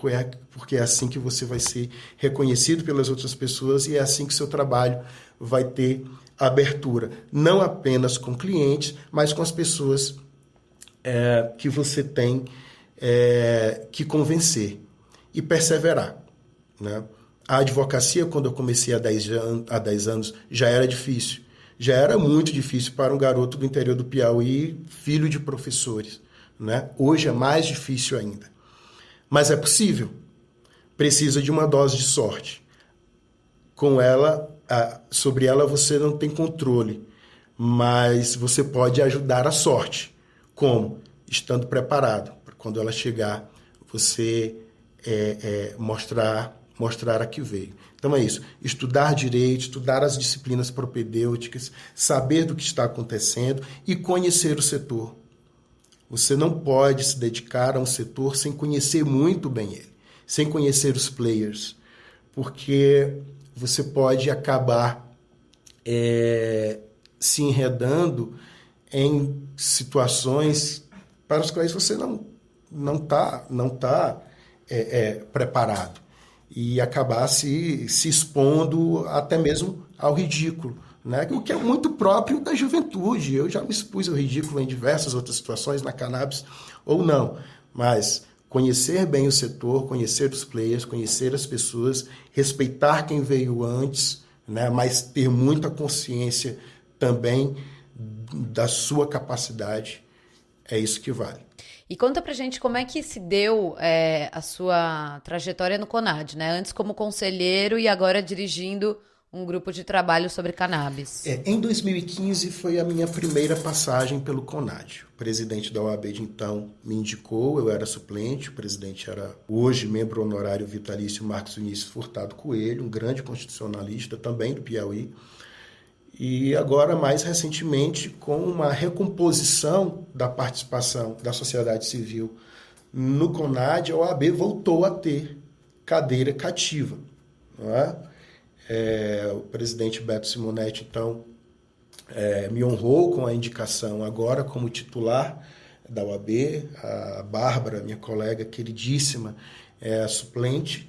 porque é assim que você vai ser reconhecido pelas outras pessoas e é assim que seu trabalho vai ter abertura. Não apenas com clientes, mas com as pessoas que você tem que convencer e perseverar, né? A advocacia, quando eu comecei há 10 anos, já era difícil. Já era muito difícil para um garoto do interior do Piauí, filho de professores, né? Hoje é mais difícil ainda. Mas é possível. Precisa de uma dose de sorte. Com ela, sobre ela você não tem controle, mas você pode ajudar a sorte. Como? Estando preparado. Quando ela chegar, você mostrar a que veio. Então é isso. Estudar direito, estudar as disciplinas propedêuticas, saber do que está acontecendo e conhecer o setor. Você não pode se dedicar a um setor sem conhecer muito bem ele, sem conhecer os players, porque você pode acabar se enredando em situações para as quais você não tá preparado e acabar se expondo até mesmo ao ridículo, né? O que é muito próprio da juventude. Eu já me expus ao ridículo em diversas outras situações, na cannabis ou não, mas conhecer bem o setor, conhecer os players, conhecer as pessoas, respeitar quem veio antes, né? Mas ter muita consciência também da sua capacidade, é isso que vale. E conta pra gente como é que se deu a sua trajetória no CONAD, né? Antes como conselheiro e agora dirigindo um grupo de trabalho sobre cannabis. Em 2015 foi a minha primeira passagem pelo CONAD. O presidente da OAB de então me indicou, eu era suplente, o presidente era hoje membro honorário vitalício Marcos Vinícius Furtado Coelho, um grande constitucionalista também do Piauí. E agora, mais recentemente, com uma recomposição da participação da sociedade civil no CONAD, a OAB voltou a ter cadeira cativa, não é? O presidente Beto Simonetti, então, me honrou com a indicação agora como titular da OAB. A Bárbara, minha colega queridíssima, é a suplente.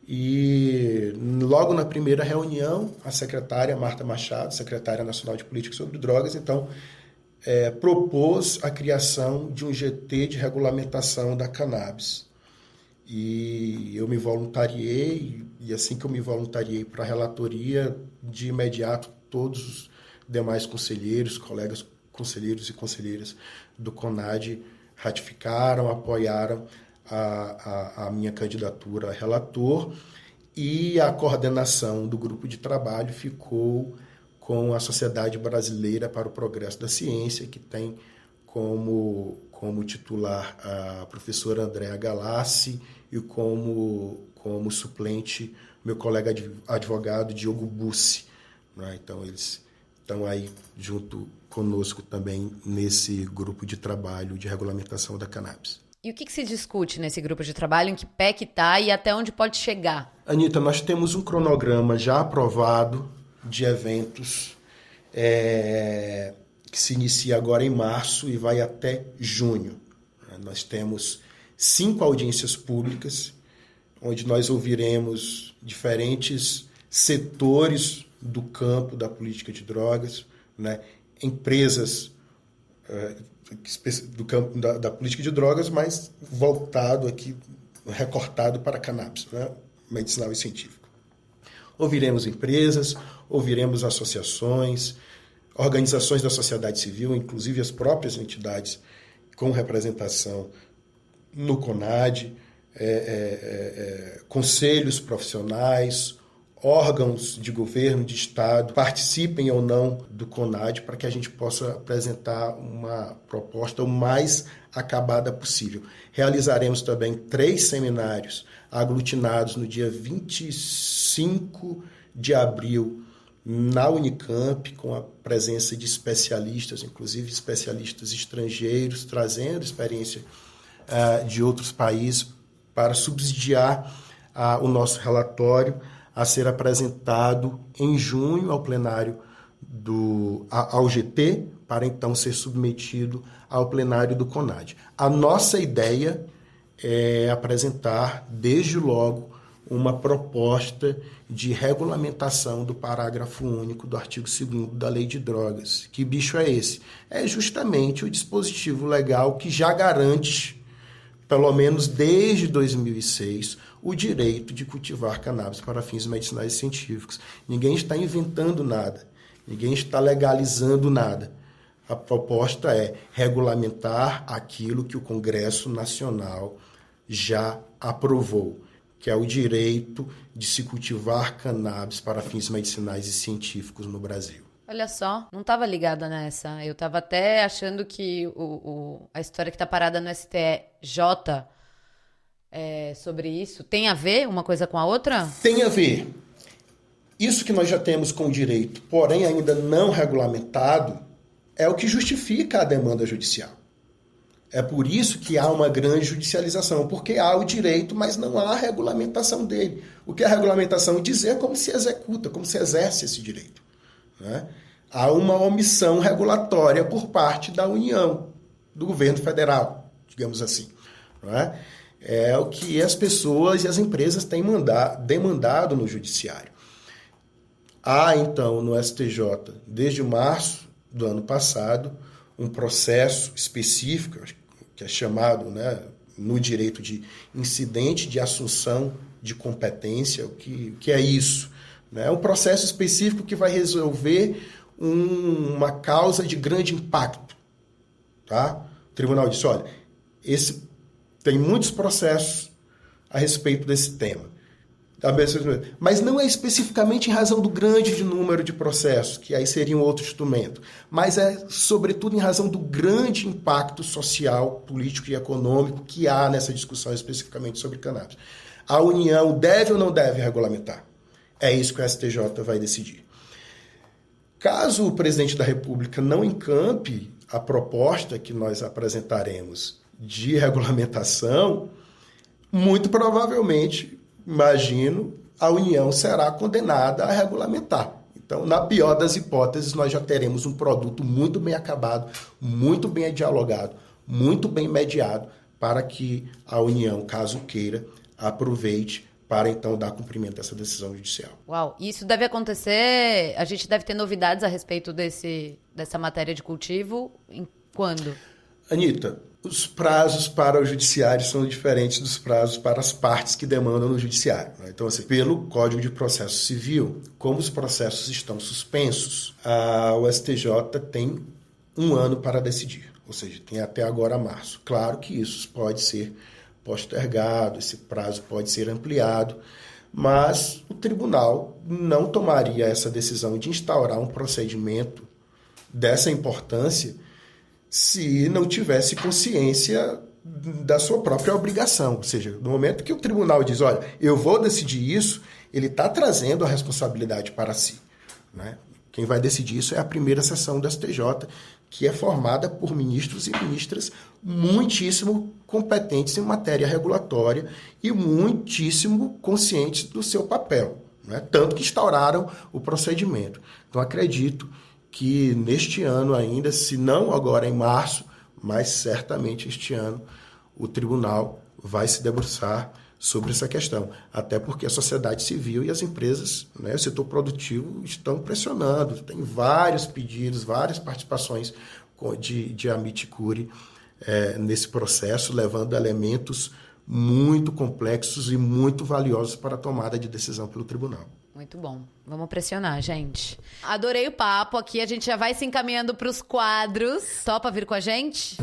E logo na primeira reunião, a secretária Marta Machado, secretária nacional de política sobre drogas, então, propôs a criação de um GT de regulamentação da cannabis. E eu me voluntariei, e assim que eu me voluntariei para a relatoria, de imediato todos os demais conselheiros, colegas conselheiros e conselheiras do CONAD ratificaram, apoiaram a minha candidatura a relator, e a coordenação do grupo de trabalho ficou com a Sociedade Brasileira para o Progresso da Ciência, que tem como titular a professora Andréa Galassi e como suplente meu colega advogado Diogo Bussi, né? Então, eles estão aí junto conosco também nesse grupo de trabalho de regulamentação da cannabis. E o que se discute nesse grupo de trabalho, em que pé que está e até onde pode chegar? Anitta, nós temos um cronograma já aprovado de eventos que se inicia agora em março e vai até junho. Nós temos 5 audiências públicas, onde nós ouviremos diferentes setores do campo da política de drogas, né? Empresas do campo da política de drogas, mas voltado aqui, recortado para cannabis, né? Medicinal e científico. Ouviremos empresas, ouviremos associações, organizações da sociedade civil, inclusive as próprias entidades com representação no CONAD, conselhos profissionais, órgãos de governo, de Estado, participem ou não do CONAD para que a gente possa apresentar uma proposta o mais acabada possível. Realizaremos também 3 seminários aglutinados no dia 25 de abril na Unicamp, com a presença de especialistas, inclusive especialistas estrangeiros, trazendo experiência de outros países para subsidiar o nosso relatório a ser apresentado em junho ao plenário ao GT, para então ser submetido ao plenário do CONAD. A nossa ideia é apresentar, desde logo, uma proposta de regulamentação do parágrafo único do artigo 2º da Lei de Drogas. Que bicho é esse? É justamente o dispositivo legal que já garante, pelo menos desde 2006, o direito de cultivar cannabis para fins medicinais e científicos. Ninguém está inventando nada, ninguém está legalizando nada. A proposta é regulamentar aquilo que o Congresso Nacional já aprovou, que é o direito de se cultivar cannabis para fins medicinais e científicos no Brasil. Olha só, não estava ligada nessa. Eu estava até achando que a história que está parada no STJ sobre isso tem a ver uma coisa com a outra? Tem a ver. Isso que nós já temos com o direito, porém ainda não regulamentado, é o que justifica a demanda judicial. É por isso que há uma grande judicialização, porque há o direito, mas não há a regulamentação dele. O que é a regulamentação? Dizer como se executa, como se exerce esse direito, né? Há uma omissão regulatória por parte da União, do governo federal, digamos assim, né? É o que as pessoas e as empresas têm demandado no judiciário. Há, então, no STJ, desde março do ano passado, um processo específico, que é chamado, né, no direito de incidente de assunção de competência. O que é isso? É um processo específico que vai resolver uma causa de grande impacto. Tá? O tribunal disse, olha, tem muitos processos a respeito desse tema. Mas não é especificamente em razão do grande número de processos, que aí seria um outro instrumento, mas é, sobretudo, em razão do grande impacto social, político e econômico que há nessa discussão especificamente sobre cannabis. A União deve ou não deve regulamentar? É isso que o STJ vai decidir. Caso o presidente da República não encampe a proposta que nós apresentaremos de regulamentação, muito provavelmente, imagino, a União será condenada a regulamentar. Então, na pior das hipóteses, nós já teremos um produto muito bem acabado, muito bem dialogado, muito bem mediado, para que a União, caso queira, aproveite para, então, dar cumprimento a essa decisão judicial. Uau, e isso deve acontecer, a gente deve ter novidades a respeito dessa matéria de cultivo, quando? Anitta, os prazos para o judiciário são diferentes dos prazos para as partes que demandam no judiciário. Então, assim, pelo Código de Processo Civil, como os processos estão suspensos, o STJ tem 1 ano para decidir, ou seja, tem até agora março. Claro que isso pode ser postergado, esse prazo pode ser ampliado, mas o tribunal não tomaria essa decisão de instaurar um procedimento dessa importância se não tivesse consciência da sua própria obrigação. Ou seja, no momento que o tribunal diz, olha, eu vou decidir isso, ele está trazendo a responsabilidade para si, né? Quem vai decidir isso é a primeira sessão do STJ, que é formada por ministros e ministras muitíssimo competentes em matéria regulatória e muitíssimo conscientes do seu papel, né? Tanto que instauraram o procedimento. Então, acredito que neste ano ainda, se não agora em março, mas certamente este ano, o tribunal vai se debruçar sobre essa questão. Até porque a sociedade civil e as empresas, né, o setor produtivo, estão pressionando. Tem vários pedidos, várias participações de amici curiae nesse processo, levando elementos muito complexos e muito valiosos para a tomada de decisão pelo tribunal. Muito bom. Vamos pressionar, gente. Adorei o papo aqui. A gente já vai se encaminhando para os quadros. Topa vir com a gente?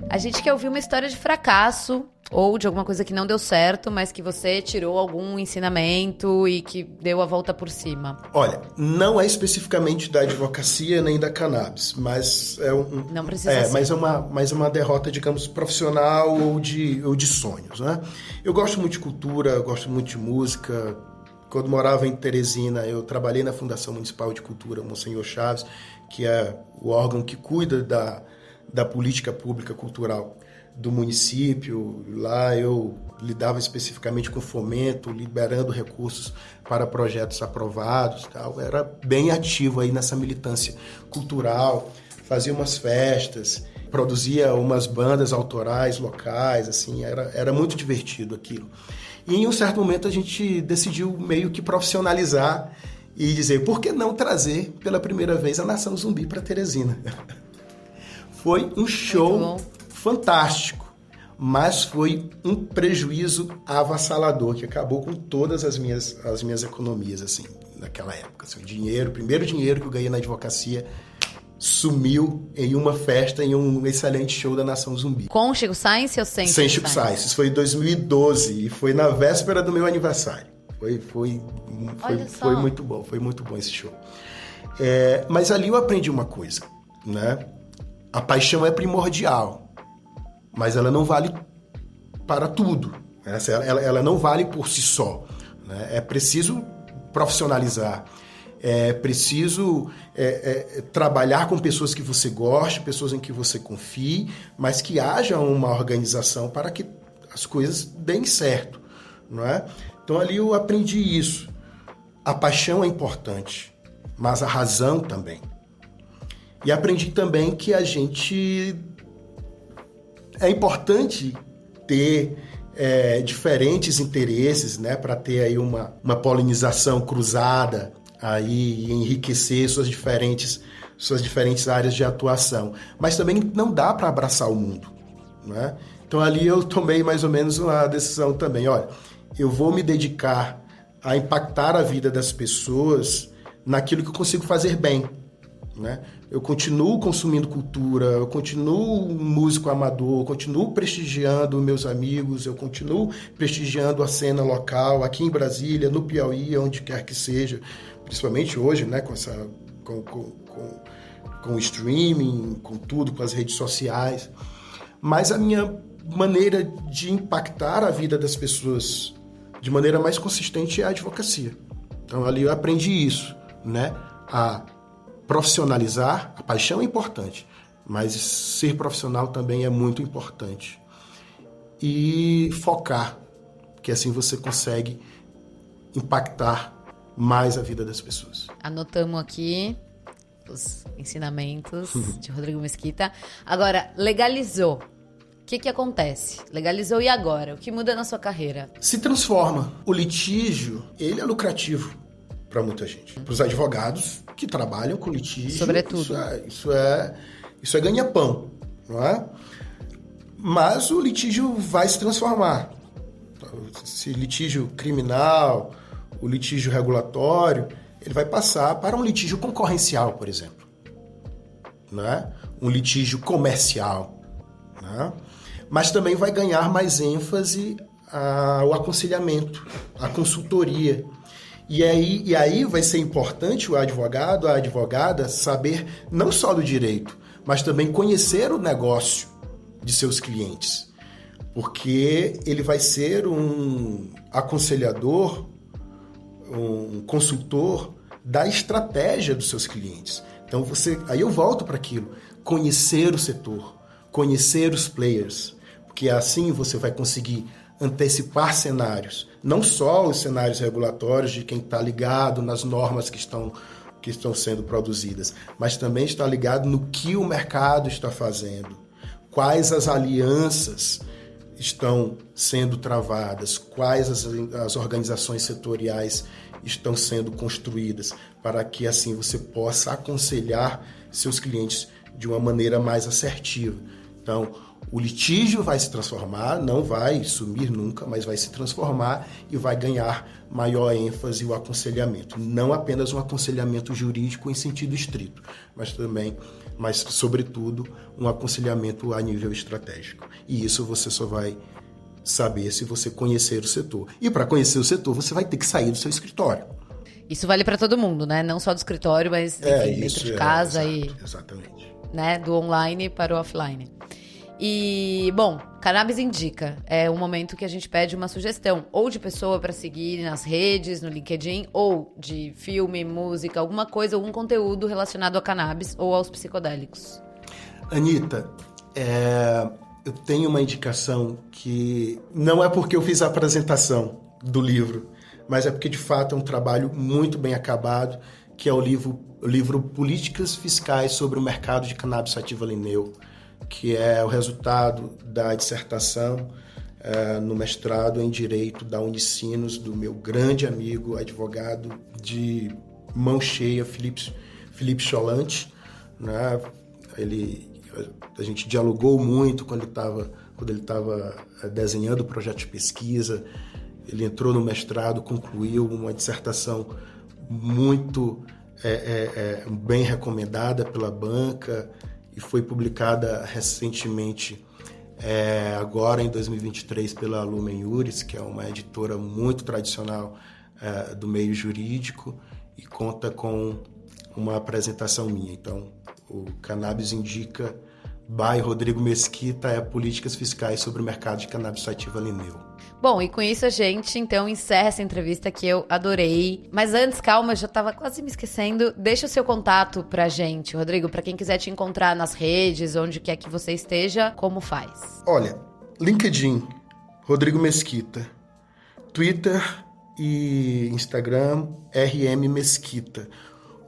A gente quer ouvir uma história de fracasso ou de alguma coisa que não deu certo, mas que você tirou algum ensinamento e que deu a volta por cima. Olha, não é especificamente da advocacia nem da cannabis, mas não precisa ser. Mas é uma derrota, digamos, profissional ou de sonhos, né? Eu gosto muito de cultura, eu gosto muito de música. Quando morava em Teresina, eu trabalhei na Fundação Municipal de Cultura Monsenhor Chaves, que é o órgão que cuida da política pública cultural do município. Lá eu lidava especificamente com fomento, liberando recursos para projetos aprovados, tal. Era bem ativo aí nessa militância cultural, fazia umas festas, produzia umas bandas autorais locais, assim, era muito divertido aquilo. E em um certo momento a gente decidiu meio que profissionalizar e dizer, por que não trazer pela primeira vez a Nação Zumbi para Teresina? Foi um show fantástico, mas foi um prejuízo avassalador, que acabou com todas as minhas economias, assim, naquela época. Assim, o primeiro dinheiro que eu ganhei na advocacia sumiu em uma festa, em um excelente show da Nação Zumbi. Com Chico Science ou sem Chico Science? Isso foi em 2012 e foi na véspera do meu aniversário. Foi muito bom esse show. Mas ali eu aprendi uma coisa, né? A paixão é primordial, mas ela não vale para tudo. Ela não vale por si só, né? É preciso profissionalizar, é preciso trabalhar com pessoas que você goste, pessoas em que você confie, mas que haja uma organização para que as coisas deem certo, não é? Então ali eu aprendi isso. A paixão é importante, mas a razão também. E aprendi também que é importante ter diferentes interesses, né, para ter aí uma polinização cruzada aí, e enriquecer suas diferentes áreas de atuação. Mas também não dá para abraçar o mundo, né? Então ali eu tomei mais ou menos uma decisão também. Olha, eu vou me dedicar a impactar a vida das pessoas naquilo que eu consigo fazer bem, né? Eu continuo consumindo cultura, eu continuo músico amador, eu continuo prestigiando meus amigos, eu continuo prestigiando a cena local, aqui em Brasília, no Piauí, onde quer que seja, principalmente hoje, né, com o streaming, com tudo, com as redes sociais. Mas a minha maneira de impactar a vida das pessoas de maneira mais consistente é a advocacia. Então ali eu aprendi isso, né? A profissionalizar, a paixão é importante, mas ser profissional também é muito importante. E focar, que assim você consegue impactar mais a vida das pessoas. Anotamos aqui os ensinamentos de Rodrigo Mesquita. Agora, legalizou. O que acontece? Legalizou e agora? O que muda na sua carreira? Se transforma. O litígio, ele é lucrativo para muita gente. Para os advogados que trabalham com litígio, sobretudo. Isso é ganha-pão, não é? Mas o litígio vai se transformar. Esse litígio criminal, o litígio regulatório, ele vai passar para um litígio concorrencial, por exemplo, né? Um litígio comercial, né? mas também vai ganhar mais ênfase ao aconselhamento, à consultoria. E aí vai ser importante o advogado, a advogada, saber não só do direito, mas também conhecer o negócio de seus clientes. Porque ele vai ser um aconselhador, um consultor da estratégia dos seus clientes. Então aí eu volto para aquilo, conhecer o setor, conhecer os players, porque assim você vai conseguir antecipar cenários, não só os cenários regulatórios de quem está ligado nas normas que estão sendo produzidas, mas também está ligado no que o mercado está fazendo, quais as alianças estão sendo travadas, quais as organizações setoriais estão sendo construídas, para que assim você possa aconselhar seus clientes de uma maneira mais assertiva. Então, o litígio vai se transformar, não vai sumir nunca, mas vai se transformar e vai ganhar maior ênfase o aconselhamento. Não apenas um aconselhamento jurídico em sentido estrito, mas sobretudo, um aconselhamento a nível estratégico. E isso você só vai saber se você conhecer o setor. E para conhecer o setor, você vai ter que sair do seu escritório. Isso vale para todo mundo, né? Não só do escritório, mas enfim, dentro de casa exatamente. Né? Do online para o offline. E, bom, Cannabis Indica é um momento que a gente pede uma sugestão, ou de pessoa para seguir nas redes, no LinkedIn, ou de filme, música, alguma coisa, algum conteúdo relacionado a cannabis ou aos psicodélicos. Anitta, eu tenho uma indicação que não é porque eu fiz a apresentação do livro, mas é porque, de fato, é um trabalho muito bem acabado, que é o livro Políticas Fiscais sobre o Mercado de Cannabis Sativa Lineu, que é o resultado da dissertação no mestrado em Direito da Unicinos, do meu grande amigo, advogado de mão cheia, Felipe Cholante, né? A gente dialogou muito quando ele estava desenhando o projeto de pesquisa. Ele entrou no mestrado, concluiu uma dissertação muito bem recomendada pela banca e foi publicada recentemente, agora em 2023, pela Lumen Juris, que é uma editora muito tradicional do meio jurídico, e conta com uma apresentação minha. Então, o Cannabis Indica, by Rodrigo Mesquita, é Políticas Fiscais sobre o Mercado de Cannabis Sativa Lineu. Bom, e com isso a gente, então, encerra essa entrevista que eu adorei. Mas antes, calma, eu já tava quase me esquecendo. Deixa o seu contato pra gente, Rodrigo, pra quem quiser te encontrar nas redes, onde quer que você esteja, como faz? Olha, LinkedIn, Rodrigo Mesquita. Twitter e Instagram, RM Mesquita.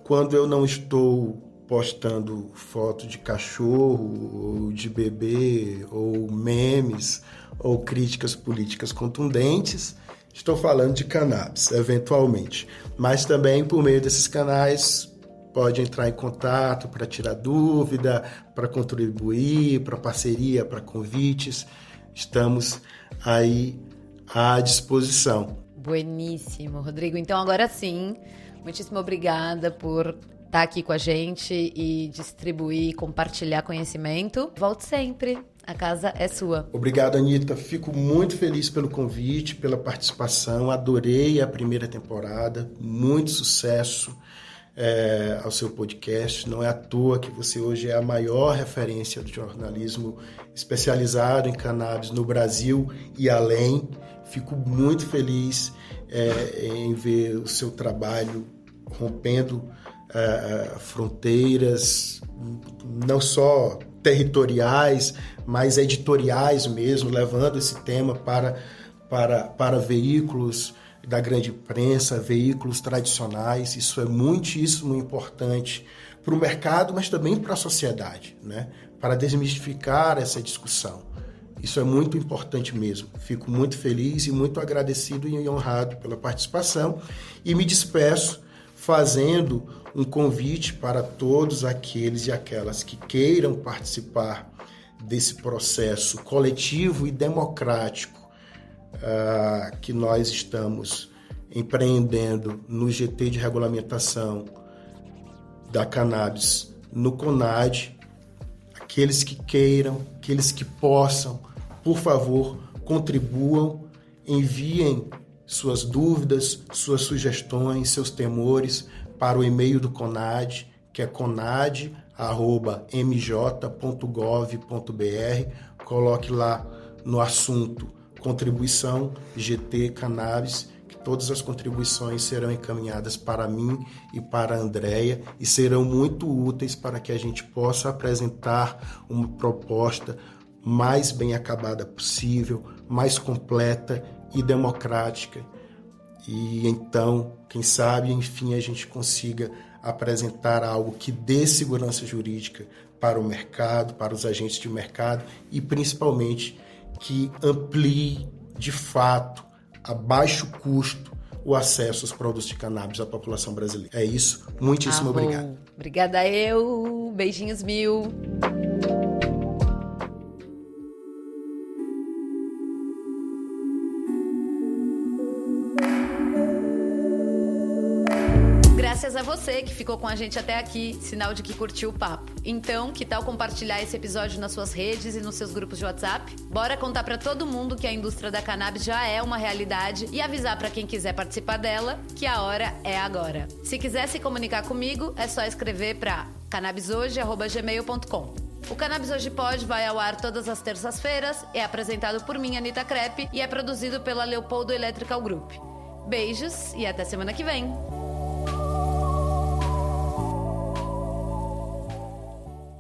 Quando eu não estou postando foto de cachorro, ou de bebê, ou memes, ou críticas políticas contundentes, estou falando de cannabis, eventualmente. Mas também, por meio desses canais, pode entrar em contato para tirar dúvida, para contribuir, para parceria, para convites. Estamos aí à disposição. Bueníssimo, Rodrigo. Então, agora sim, muitíssimo obrigada por estar aqui com a gente e distribuir, compartilhar conhecimento. Volte sempre. A casa é sua. Obrigado, Anitta. Fico muito feliz pelo convite, pela participação. Adorei a primeira temporada. Muito sucesso ao seu podcast. Não é à toa que você hoje é a maior referência do jornalismo especializado em cannabis no Brasil e além. Fico muito feliz em ver o seu trabalho rompendo fronteiras, não só territoriais, mas editoriais mesmo, levando esse tema para veículos da grande imprensa, veículos tradicionais. Isso é muitíssimo importante para o mercado, mas também para a sociedade, né? Para desmistificar essa discussão. Isso é muito importante mesmo. Fico muito feliz e muito agradecido e honrado pela participação e me despeço fazendo um convite para todos aqueles e aquelas que queiram participar desse processo coletivo e democrático que nós estamos empreendendo no GT de regulamentação da cannabis no CONAD. Aqueles que queiram, aqueles que possam Por favor, contribuam, enviem suas dúvidas, suas sugestões, seus temores para o e-mail do CONAD, que é conad@mj.gov.br. Coloque lá no assunto contribuição GT Cannabis, que todas as contribuições serão encaminhadas para mim e para a Andréia e serão muito úteis para que a gente possa apresentar uma proposta mais bem acabada possível, mais completa e democrática. E então, quem sabe, enfim, a gente consiga apresentar algo que dê segurança jurídica para o mercado, para os agentes de mercado e principalmente que amplie de fato, a baixo custo, o acesso aos produtos de cannabis à população brasileira. É isso. Muitíssimo obrigado. Obrigada eu. Beijinhos mil. Graças a você que ficou com a gente até aqui, sinal de que curtiu o papo. Então, que tal compartilhar esse episódio nas suas redes e nos seus grupos de WhatsApp? Bora contar pra todo mundo que a indústria da cannabis já é uma realidade e avisar pra quem quiser participar dela que a hora é agora. Se quiser se comunicar comigo, é só escrever pra cannabishoje@gmail.com. O Cannabis Hoje Pode vai ao ar todas as terças-feiras, é apresentado por mim, Anitta Crepe, e é produzido pela Leopoldo Electrical Group. Beijos e até semana que vem!